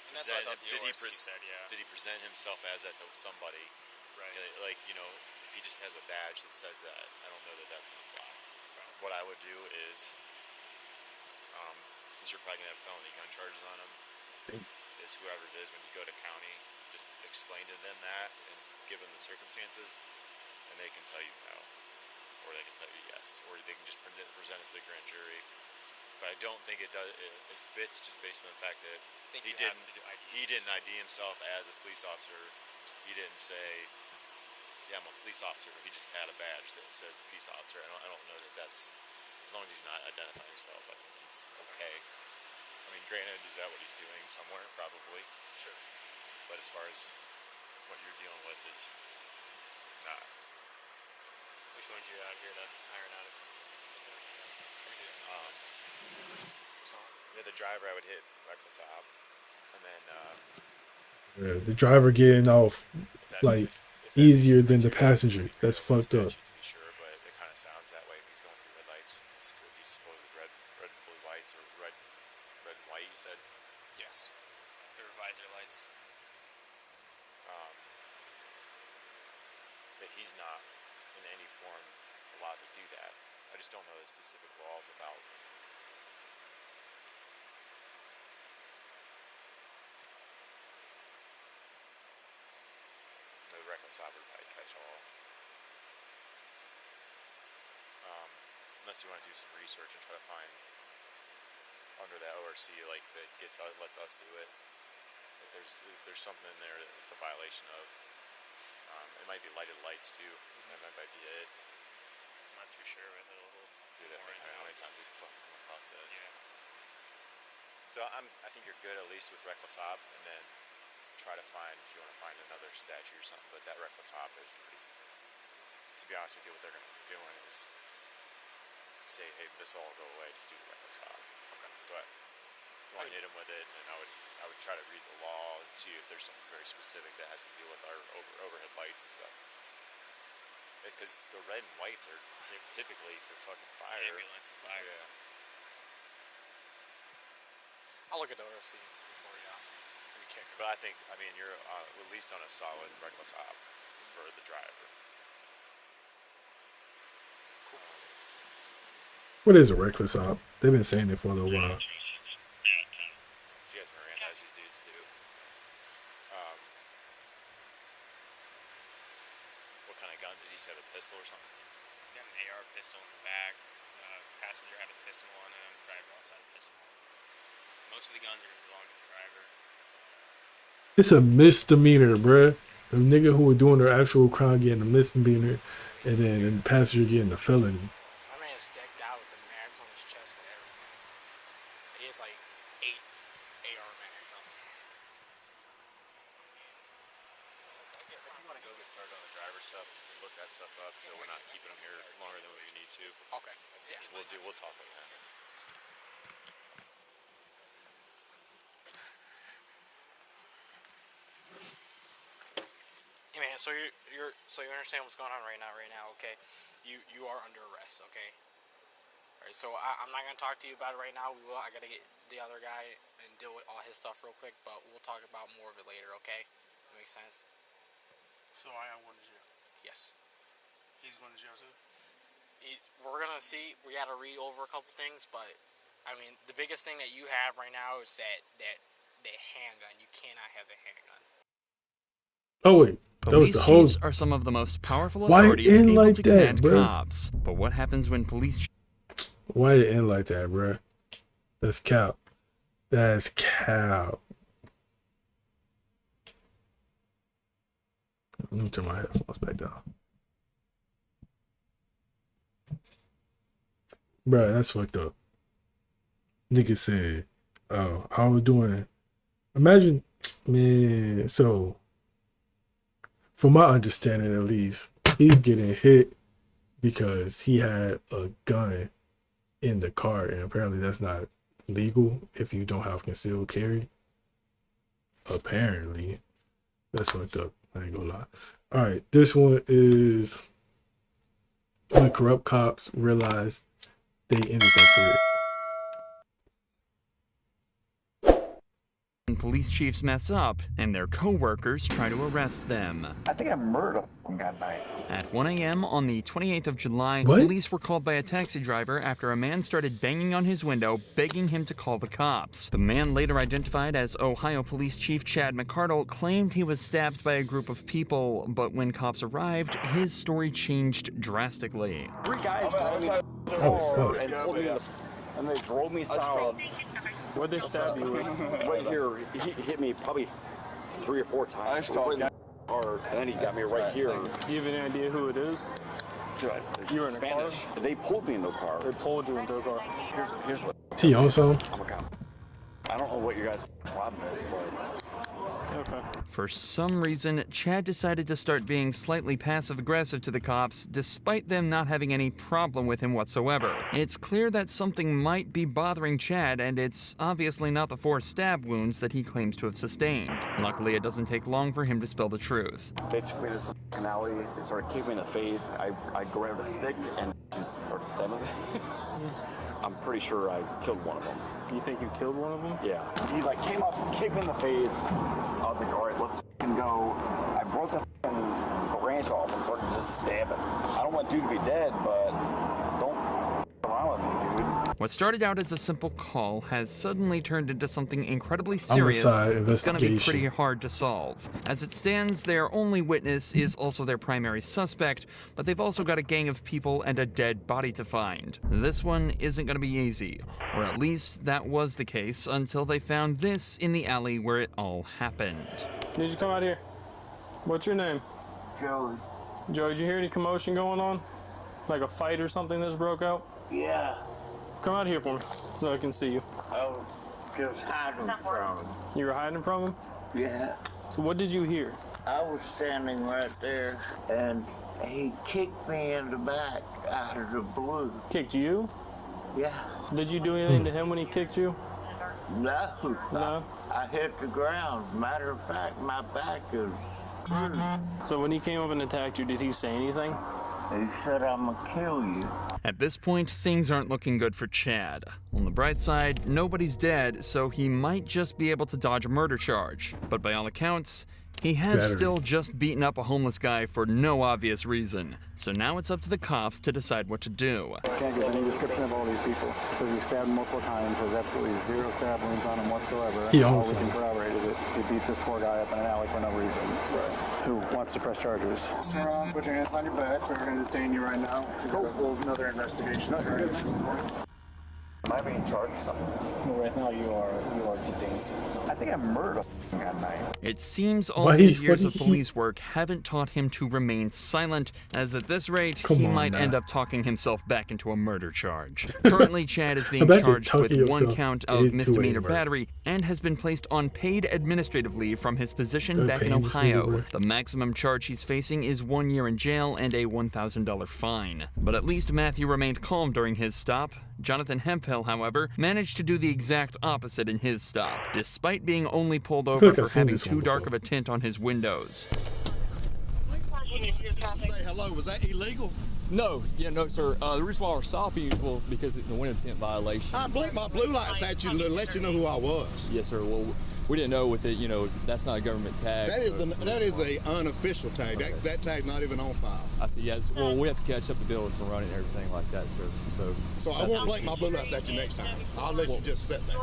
And that's what I thought the ORC said, yeah. Did he present himself as that to somebody? Right. Like, if he just has a badge that says that, I don't know that that's going to fly. Right. What I would do is, since you're probably going to have felony gun charges on him, is whoever it is, when you go to county, just explain to them that and give them the circumstances, and they can tell you no, or they can tell you yes, or they can just present it to the grand jury. But I don't think it does. It fits just based on the fact that he didn't ID himself as a police officer. He didn't say, "Yeah, I'm a police officer." He just had a badge that says peace officer. I don't know that that's, as long as he's not identifying himself, I think he's okay. I mean, granted, is that what he's doing somewhere? Probably. Sure. But as far as what you're dealing with is not. Which one's you out here to iron out? Yeah, the driver I would hit reckless op, and then The driver getting off like easier than the passenger. That's fucked up. to be sure, but it kind of sounds that way if he's going through red lights. If he's supposed red and blue lights, or red and white, you said. Yes. The revisor lights. That he's not in any form allowed to do that. I just don't know the specific laws about. The reckless op would probably catch all. Unless you want to do some research and try to find under that ORC like that lets us do it. If there's something in there that's a violation of, it might be lighted lights too. That might be it. I'm not too sure with it. Dude, how many times we can fucking come across this? Yeah. So I think you're good at least with reckless op, and then try to find, if you want to find another statute or something. But that reckless op is pretty. To be honest with you, what they're going to be doing is say, hey, this will all go away. Just do the reckless op. Okay. But if you want to hit them with it, then I would try to read the law and see if there's something very specific that has to deal with our overhead lights and stuff. Because the red and whites are typically for fucking fire. Ambulance and fire. Yeah. I'll look at the ORC before we kick it. But I mean, you're at least on a solid reckless op for the driver. Cool. What is a reckless op? They've been saying it for a little while. She has Miranda's these dudes too. What kind of gun? Did he have a pistol or something? He's got an AR pistol in the back. Passenger had a pistol on him. Driver also had a pistol on him. Most of the guns are going to belong to the driver. It's a misdemeanor, bruh. The nigga who were doing their actual crime getting a misdemeanor, and then the passenger getting a felony. My man's decked out with the mags on his chest and everything. He has like 8 AR mags on him. If you want to go get started on the driver stuff, look that stuff up so we're not keeping them here longer than we need to. Okay. Yeah. We'll talk about that. Hey man, so you understand what's going on right now, okay? You are under arrest, okay? Alright, so I'm not gonna talk to you about it right now. I gotta get the other guy and deal with all his stuff real quick, but we'll talk about more of it later, okay? That makes sense? So I am going to jail. Yes. He's going to jail too? we're gonna see. We gotta read over a couple things, but I mean, the biggest thing that you have right now is that handgun. You cannot have a handgun. Oh wait, that was Police the whole. chiefs are some of the most powerful Why it authorities end able like to that, command bro? cops. But what happens when police? Why it end like that, bro? That's cap. That's cap. Let me turn my headphones back down. Bro, that's fucked up. Nigga said, oh, I was doing. Imagine, man. So, from my understanding at least, he's getting hit because he had a gun in the car, and apparently that's not legal if you don't have concealed carry. Apparently, that's fucked up. I ain't gonna lie. All right, this one is when corrupt cops realized they ended their career. When police chiefs mess up and their co-workers try to arrest them. I think I murdered a guy tonight. At 1 a.m. on the 28th of July, What? police were called by a taxi driver after a man started banging on his window, begging him to call the cops. The man, later identified as Ohio Police Chief Chad McCardle, claimed he was stabbed by a group of people, but when cops arrived, his story changed drastically. 3 guys got me fuck. and pulled me in the, and they drove me south. Where'd they stab you with? Right here. He hit me probably 3 or 4 times. Hard, and then he got me right here. Do you have any idea who it is? You were in Spanish. A car? They pulled me into a car. They pulled you into a car. Here's what. He on some? I'm a cop. I don't know what your guys' problem is, but. Okay. For some reason, Chad decided to start being slightly passive-aggressive to the cops, despite them not having any problem with him whatsoever. It's clear that something might be bothering Chad, and it's obviously not the 4 stab wounds that he claims to have sustained. Luckily, it doesn't take long for him to spill the truth. They took me to some alley. They started kicking me in the face. I grabbed a stick and started stabbing me. I'm pretty sure I killed one of them. You think you killed one of them? Yeah. He like came up and kicked me in the face. I was like, all right, let's go. I broke the branch off and started just stabbing. I don't want dude to be dead, but don't around with me, dude. What started out as a simple call has suddenly turned into something incredibly serious that's going to be pretty hard to solve. As it stands, their only witness is also their primary suspect, but they've also got a gang of people and a dead body to find. This one isn't going to be easy, or at least that was the case until they found this in the alley where it all happened. Need you come out here. What's your name? Joey. Joey, did you hear any commotion going on? Like a fight or something that's broke out? Yeah. Come out here for me so I can see you. I was just hiding from him. You were hiding from him? Yeah. So what did you hear? I was standing right there, and he kicked me in the back out of the blue. Kicked you? Yeah. Did you do anything to him when he kicked you? No. No? I hit the ground. Matter of fact, my back is bruised. So when he came up and attacked you, did he say anything? He said, I'm gonna kill you. At this point, things aren't looking good for Chad. On the bright side, nobody's dead, so he might just be able to dodge a murder charge. But by all accounts, he has still just beaten up a homeless guy for no obvious reason. So now it's up to the cops to decide what to do. I can't get any description of all these people. It says he stabbed him multiple times. There's absolutely 0 stab wounds on him whatsoever. All we can corroborate is that he beat this poor guy up in an alley for no reason. Who wants to press charges? Turn around, put your hands on your back. We're going to detain you right now. We'll another investigation. Am I being charged with something? No, right now you are detained. I think I murdered a guy tonight. It seems all his years of police work haven't taught him to remain silent, as at this rate, he might end up talking himself back into a murder charge. Currently, Chad is being charged with 1 count of misdemeanor battery and has been placed on paid administrative leave from his position back in Ohio. The maximum charge he's facing is 1 year in jail and a $1,000 fine. But at least Matthew remained calm during his stop. Jonathan Hemphill, however, managed to do the exact opposite in his stop, despite being only pulled over for having too dark of a tint on his windows. Say hello, was that illegal? No, no, sir. The reason why we're stopping you because it's a window tint violation. I blinked my blue lights at you to let you know who I was. Yes, sir. Well, we didn't know with it, you know, that's not a government tag. That is a unofficial tag. Okay. That tag's not even on file. I see. Yes. Well, we have to catch up the bill to run it and everything like that, sir. So I won't blink my blue lights at you next time. I'll let you just sit there.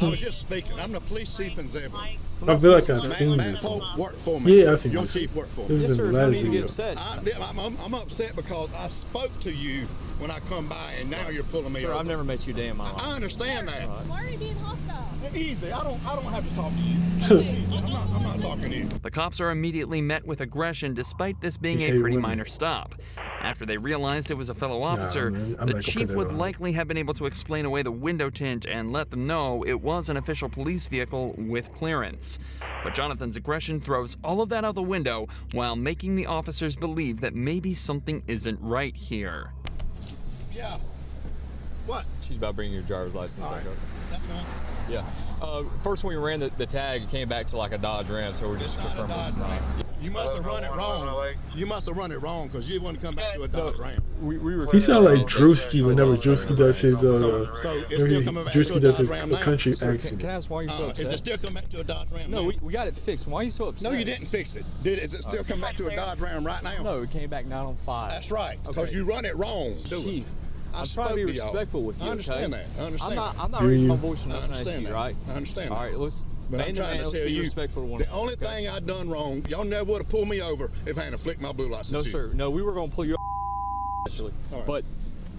I was just speaking. I'm the police chief in Zebulon. I feel like I've seen Matt this. Polk worked for me. Yeah, I've seen Your this. chief worked for This me. is in the last video. I'm upset because I spoke to you when I come by, and now you're pulling me Sir, over. I've never met you a day in my life. I understand that. Why are you being hostile? Easy. I don't have to talk to you. Easy. I'm not talking to you. The cops are immediately met with aggression despite this being a pretty minor stop. After they realized it was a fellow officer, the chief would likely have been able to explain away the window tint and let them know it was an official police vehicle with clearance. But Jonathan's aggression throws all of that out the window while making the officers believe that maybe something isn't right here. Yeah. What? She's about bringing your driver's license All back right. up. That's fine. Yeah. First when we ran the tag, it came back to like a Dodge Ram, so we're just confirming it's not. You must have run it wrong. You must have run it wrong because you want to come back to a Dodge Ram. He sound like Drewski whenever Drewski does his So it's still coming back to a Drewski does Dodge his Ram now? country Sir, accent. can I ask why you're so upset? Is it still coming back to a Dodge Ram No, now? we got it fixed. Why are you so upset? No, you didn't fix it. Is it still coming back to a Dodge Ram right now? No, it came back 9 on 5. That's right, because you run it wrong. Chief, I I'm trying to be spoke to y'all. respectful with you. I understand okay? that. I understand I'm not raising my voice and nothing at understand you, that. right? I understand All that. right, let's. But I'm trying to tell you, respectful to one the only thing I done wrong, y'all never would have pulled me over if I hadn't flicked my blue lights. No, at you. sir. No, we were going to pull you actually. All right. But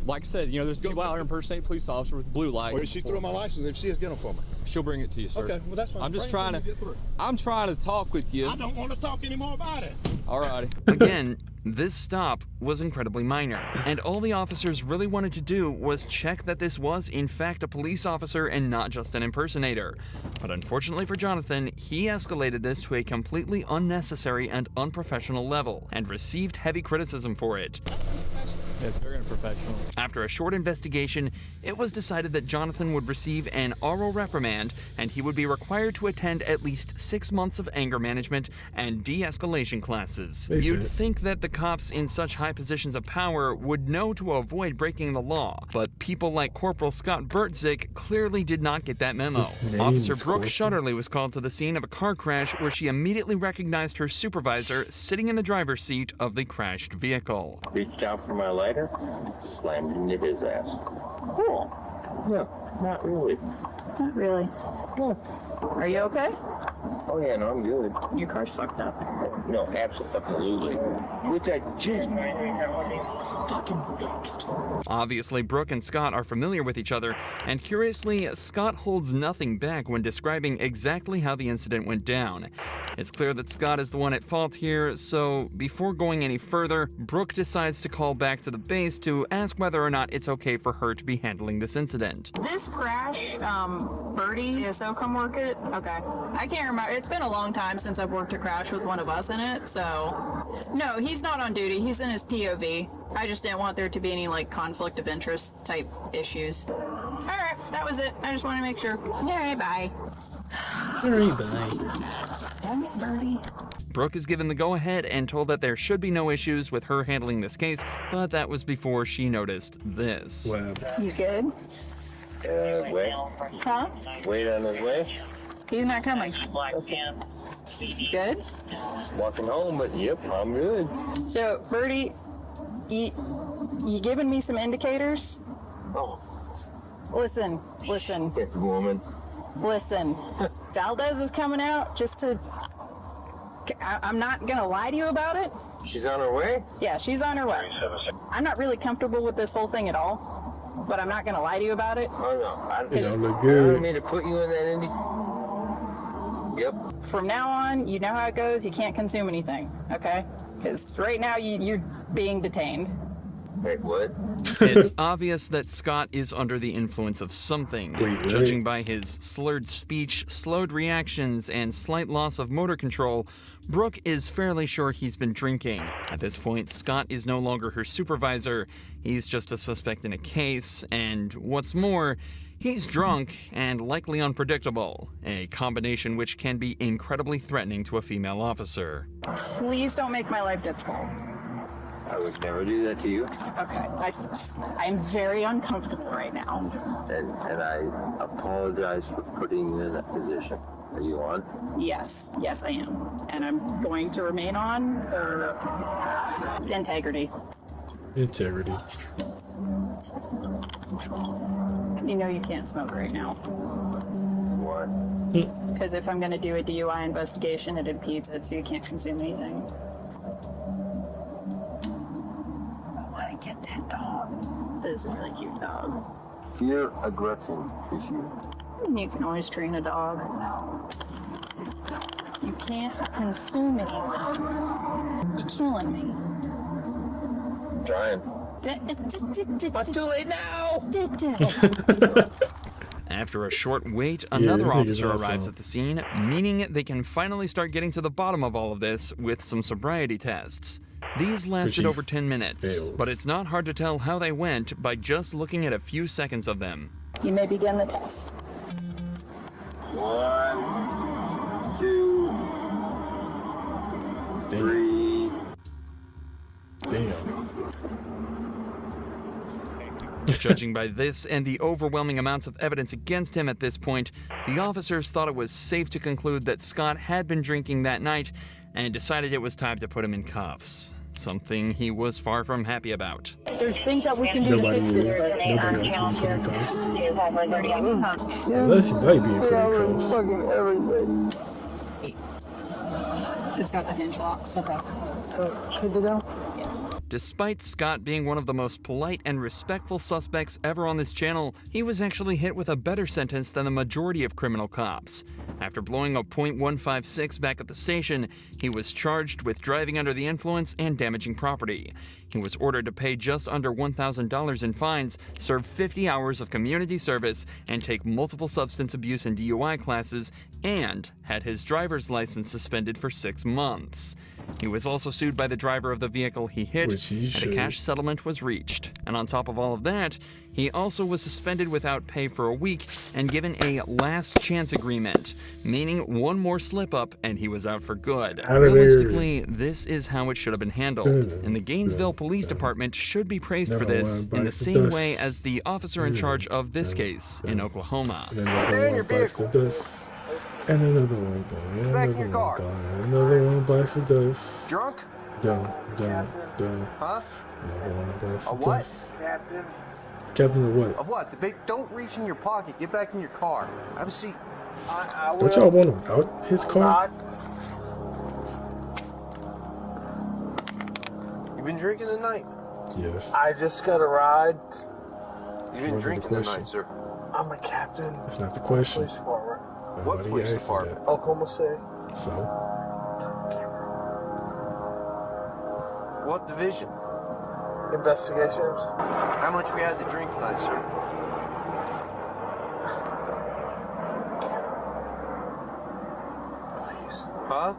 like I said, you know, there's people out here impersonating police officers with blue light. Well, if she threw my license, if she is getting them for me. She'll bring it to you, sir. Okay, well that's fine. I'm just Bring it trying till you get through. I'm trying to talk with you. I don't want to talk anymore about it. All righty. Again, this stop was incredibly minor, and all the officers really wanted to do was check that this was in fact a police officer and not just an impersonator. But unfortunately for Jonathan, he escalated this to a completely unnecessary and unprofessional level, and received heavy criticism for it. It's very unprofessional. After a short investigation, it was decided that Jonathan would receive an oral reprimand, and he would be required to attend at least 6 months of anger management and de-escalation classes. You'd think that the cops in such high positions of power would know to avoid breaking the law, but people like Corporal Scott Bertzik clearly did not get that memo. Officer Brooke Shutterly was called to the scene of a car crash where she immediately recognized her supervisor sitting in the driver's seat of the crashed vehicle. Reached out for my lighter, slammed into his ass. Cool. No, not really. Not really. No. Are you okay? Oh yeah, no, I'm good. Your car's fucked up. No, absolutely. Which I just fucking fixed. Obviously, Brooke and Scott are familiar with each other, and curiously, Scott holds nothing back when describing exactly how the incident went down. It's clear that Scott is the one at fault here, so before going any further, Brooke decides to call back to the base to ask whether or not it's okay for her to be handling this incident. This crash, Birdie, so come work it? Okay. I can't remember. It's been a long time since I've worked a crash with one of us in it, so... No, he's not on duty. He's in his POV. I just didn't want there to be any, like, conflict of interest type issues. Alright, that was it. I just wanted to make sure. Alright, bye. Alright, bye. Damn it, Birdie. Brooke is given the go-ahead and told that there should be no issues with her handling this case, but that was before she noticed this. Wow. You good? Wait. Huh? Wait on his way. He's not coming. Good? Walking home, but yep, I'm good. So, Birdie, you giving me some indicators? Oh. Listen. Good woman. Listen. Valdez is coming out just to... I'm not gonna lie to you about it. She's on her way? Yeah, she's on her way. I'm not really comfortable with this whole thing at all, but I'm not gonna lie to you about it. Oh no, I don't look I good. don't mean to put you in that Indy. Yep. From now on, you know how it goes. You can't consume anything, okay? Because right now you're being detained. Wait, what? It's obvious that Scott is under the influence of something. Judging by his slurred speech, slowed reactions, and slight loss of motor control, Brooke is fairly sure he's been drinking. At this point, Scott is no longer her supervisor. He's just a suspect in a case, and what's more, he's drunk and likely unpredictable, a combination which can be incredibly threatening to a female officer. Please don't make my life difficult. I would never do that to you. Okay, I'm very uncomfortable right now. And I apologize for putting you in that position. Are you on? Yes, yes I am. And I'm going to remain on for integrity. Integrity. You know you can't smoke right now. What? Because if I'm going to do a DUI investigation, it impedes it, so you can't consume anything. I want to get that dog. That is a really cute dog. Fear aggression issue. You can always train a dog. You can't consume anything. You're killing me. Trying. What's too late now? After a short wait, another officer awesome. arrives at the scene, meaning they can finally start getting to the bottom of all of this with some sobriety tests. These lasted over 10 minutes, but it's not hard to tell how they went by just looking at a few seconds of them. You may begin the test. 1, 2, 3. Damn. Judging by this and the overwhelming amounts of evidence against him at this point, the officers thought it was safe to conclude that Scott had been drinking that night and decided it was time to put him in cuffs. Something he was far from happy about. There's things that we can do to fix this. Nobody else being put in cuffs. Unless you might be in cuffs. It's got the hinge locks. Okay. Good to go? Despite Scott being one of the most polite and respectful suspects ever on this channel, he was actually hit with a better sentence than the majority of criminal cops. After blowing a .156 back at the station, he was charged with driving under the influence and damaging property. He was ordered to pay just under $1,000 in fines, serve 50 hours of community service, and take multiple substance abuse and DUI classes, and had his driver's license suspended for 6 months. He was also sued by the driver of the vehicle he hit, and a cash settlement was reached. And on top of all of that, he also was suspended without pay for a week and given a last chance agreement, meaning one more slip up and he was out for good. Realistically, this is how it should have been handled, and the Gainesville Police Department should be praised for this in the same way as the officer in charge of this case in Oklahoma. Stay in your vehicle. And another one, Back in your car. Another one bites the dust. Drunk? Done. Huh? Another one bites the A what? dust. Captain of what? Of what? Don't reach in your pocket. Get back in your car. Have a seat. Don't y'all want him out his car? You been drinking tonight? Yes. I just got a ride. You been drinking tonight, sir? I'm a captain. That's not the question. Police department. What police department? Oklahoma City. So? What division? Investigations. How much we had to drink tonight, sir? Please. Huh?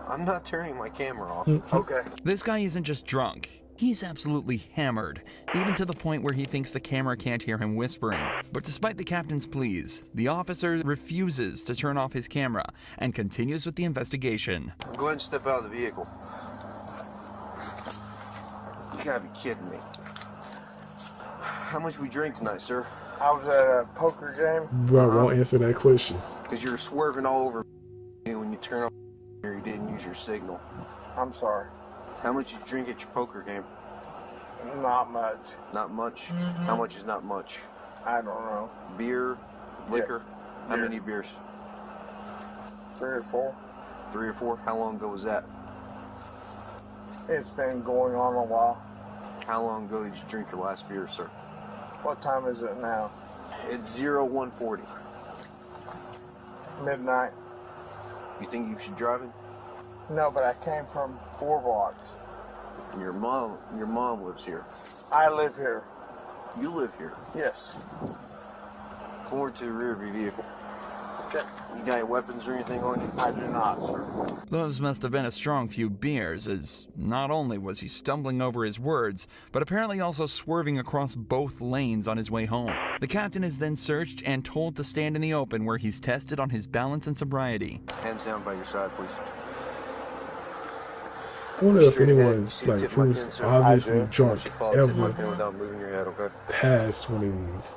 I'm not turning my camera off. Okay. This guy isn't just drunk. He's absolutely hammered, even to the point where he thinks the camera can't hear him whispering. But despite the captain's pleas, the officer refuses to turn off his camera and continues with the investigation. Go ahead and step out of the vehicle. You gotta be kidding me. How much we drink tonight, sir? I was at a poker game. Bro, I won't answer that question. Because you were swerving all over when you turned off you didn't use your signal. I'm sorry. How much did you drink at your poker game? Not much. Not much? How much is not much? I don't know. Beer? Liquor? Yeah. How Beer. many beers? 3 or 4. 3 or 4? How long ago was that? It's been going on a while. How long ago did you drink your last beer, sir? What time is it now? It's 0140. Midnight. You think you should drive it? No, but I came from 4 blocks. Your mom lives here. I live here. You live here? Yes. Come over to the rear of your vehicle. Okay. You got any weapons or anything on you? I do not, sir. Those must have been a strong few beers, as not only was he stumbling over his words, but apparently also swerving across both lanes on his way home. The captain is then searched and told to stand in the open where he's tested on his balance and sobriety. Hands down by your side, please. I wonder if anyone like who's obviously drunk ever without moving your head, okay? passed one of these.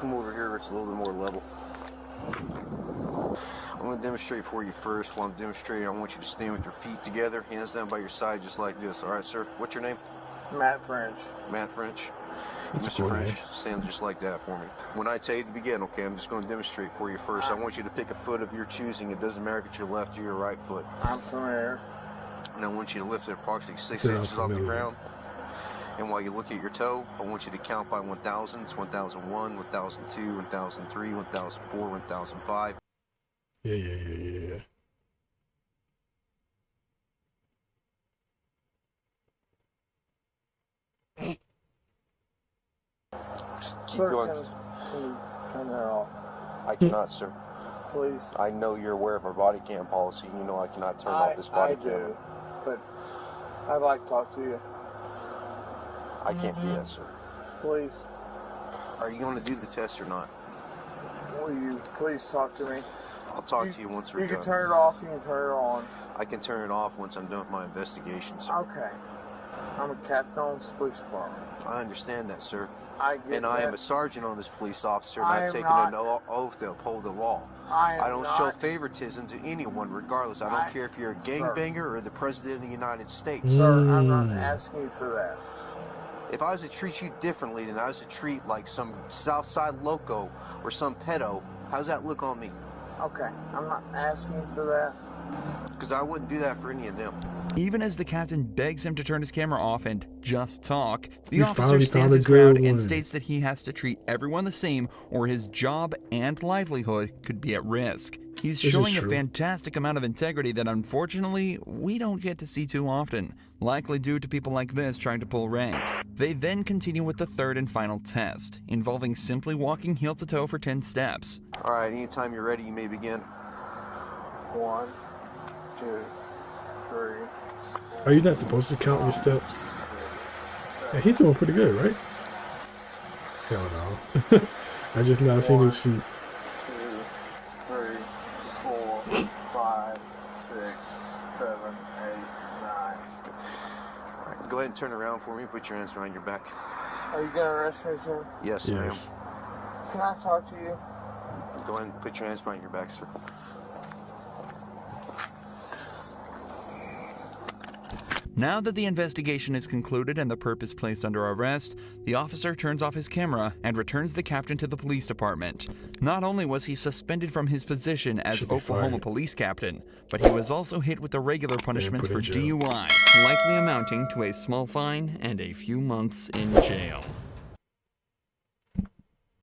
come over here where it's a little bit more level. I'm going to demonstrate for you first. While I'm demonstrating, I want you to stand with your feet together, hands down by your side, just like this. All right, sir? What's your name? Matt French. Matt French. That's Mr. cool, French, man. stand just like that for me. When I tell you to begin, okay, I'm just going to demonstrate for you first. I want you to pick a foot of your choosing. It doesn't matter if it's your left or your right foot. I'm familiar. And I want you to lift it approximately 6 Yeah, I'm inches off the familiar. ground. And while you look at your toe, I want you to count by 1,000. It's 1,001, 1,002, 1,003, 1,004, 1,005. Yeah. Keep Sir, going. can you turn that off? I cannot, sir. Please. I know you're aware of our body cam policy. You know I cannot turn off this body I camera. do, but I'd like to talk to you. I can't do that, sir. Please. Are you going to do the test or not? Will you please talk to me? I'll talk to you once we're You done. can turn it off, you can turn it on. I can turn it off once I'm done with my investigation, sir. Okay. I'm a captain on this police department. I understand that, sir. I get And I that. am a sergeant on this police officer, I not am taking not- an oath to uphold the law. I don't show favoritism to anyone, regardless. I don't care if you're a gangbanger or the President of the United States. Sir, I'm not asking you for that. If I was to treat you differently than I was to treat like some Southside loco or some pedo, how's that look on me? Okay, I'm not asking you for that. Because I wouldn't do that for any of them. Even as the captain begs him to turn his camera off and just talk, the We officer finally stands found a his ground good and one. states that he has to treat everyone the same or his job and livelihood could be at risk. He's This is showing a true. fantastic amount of integrity that unfortunately we don't get to see too often, likely due to people like this trying to pull rank. They then continue with the third and final test, involving simply walking heel to toe for 10 steps. All right, anytime you're ready, you may begin. 1, 2, 3. Are you not supposed to count your steps? Yeah, he's doing pretty good, right? Hell no. I just not seen his feet. 2, 3, 4, 5, 6, 7, 8, 9. All right, go ahead and turn around for me. Put your hands behind your back. Are you gonna arrest me, sir? Yes, Yes. Can I talk to you? ma'am. Go ahead and put your hands behind your back, sir. Now that the investigation is concluded and the perp is placed under arrest, the officer turns off his camera and returns the captain to the police department. Not only was he suspended from his position as Should be Oklahoma fired. police captain, but he was also hit with the regular punishments put for in jail. DUI, likely amounting to a small fine and a few months in jail.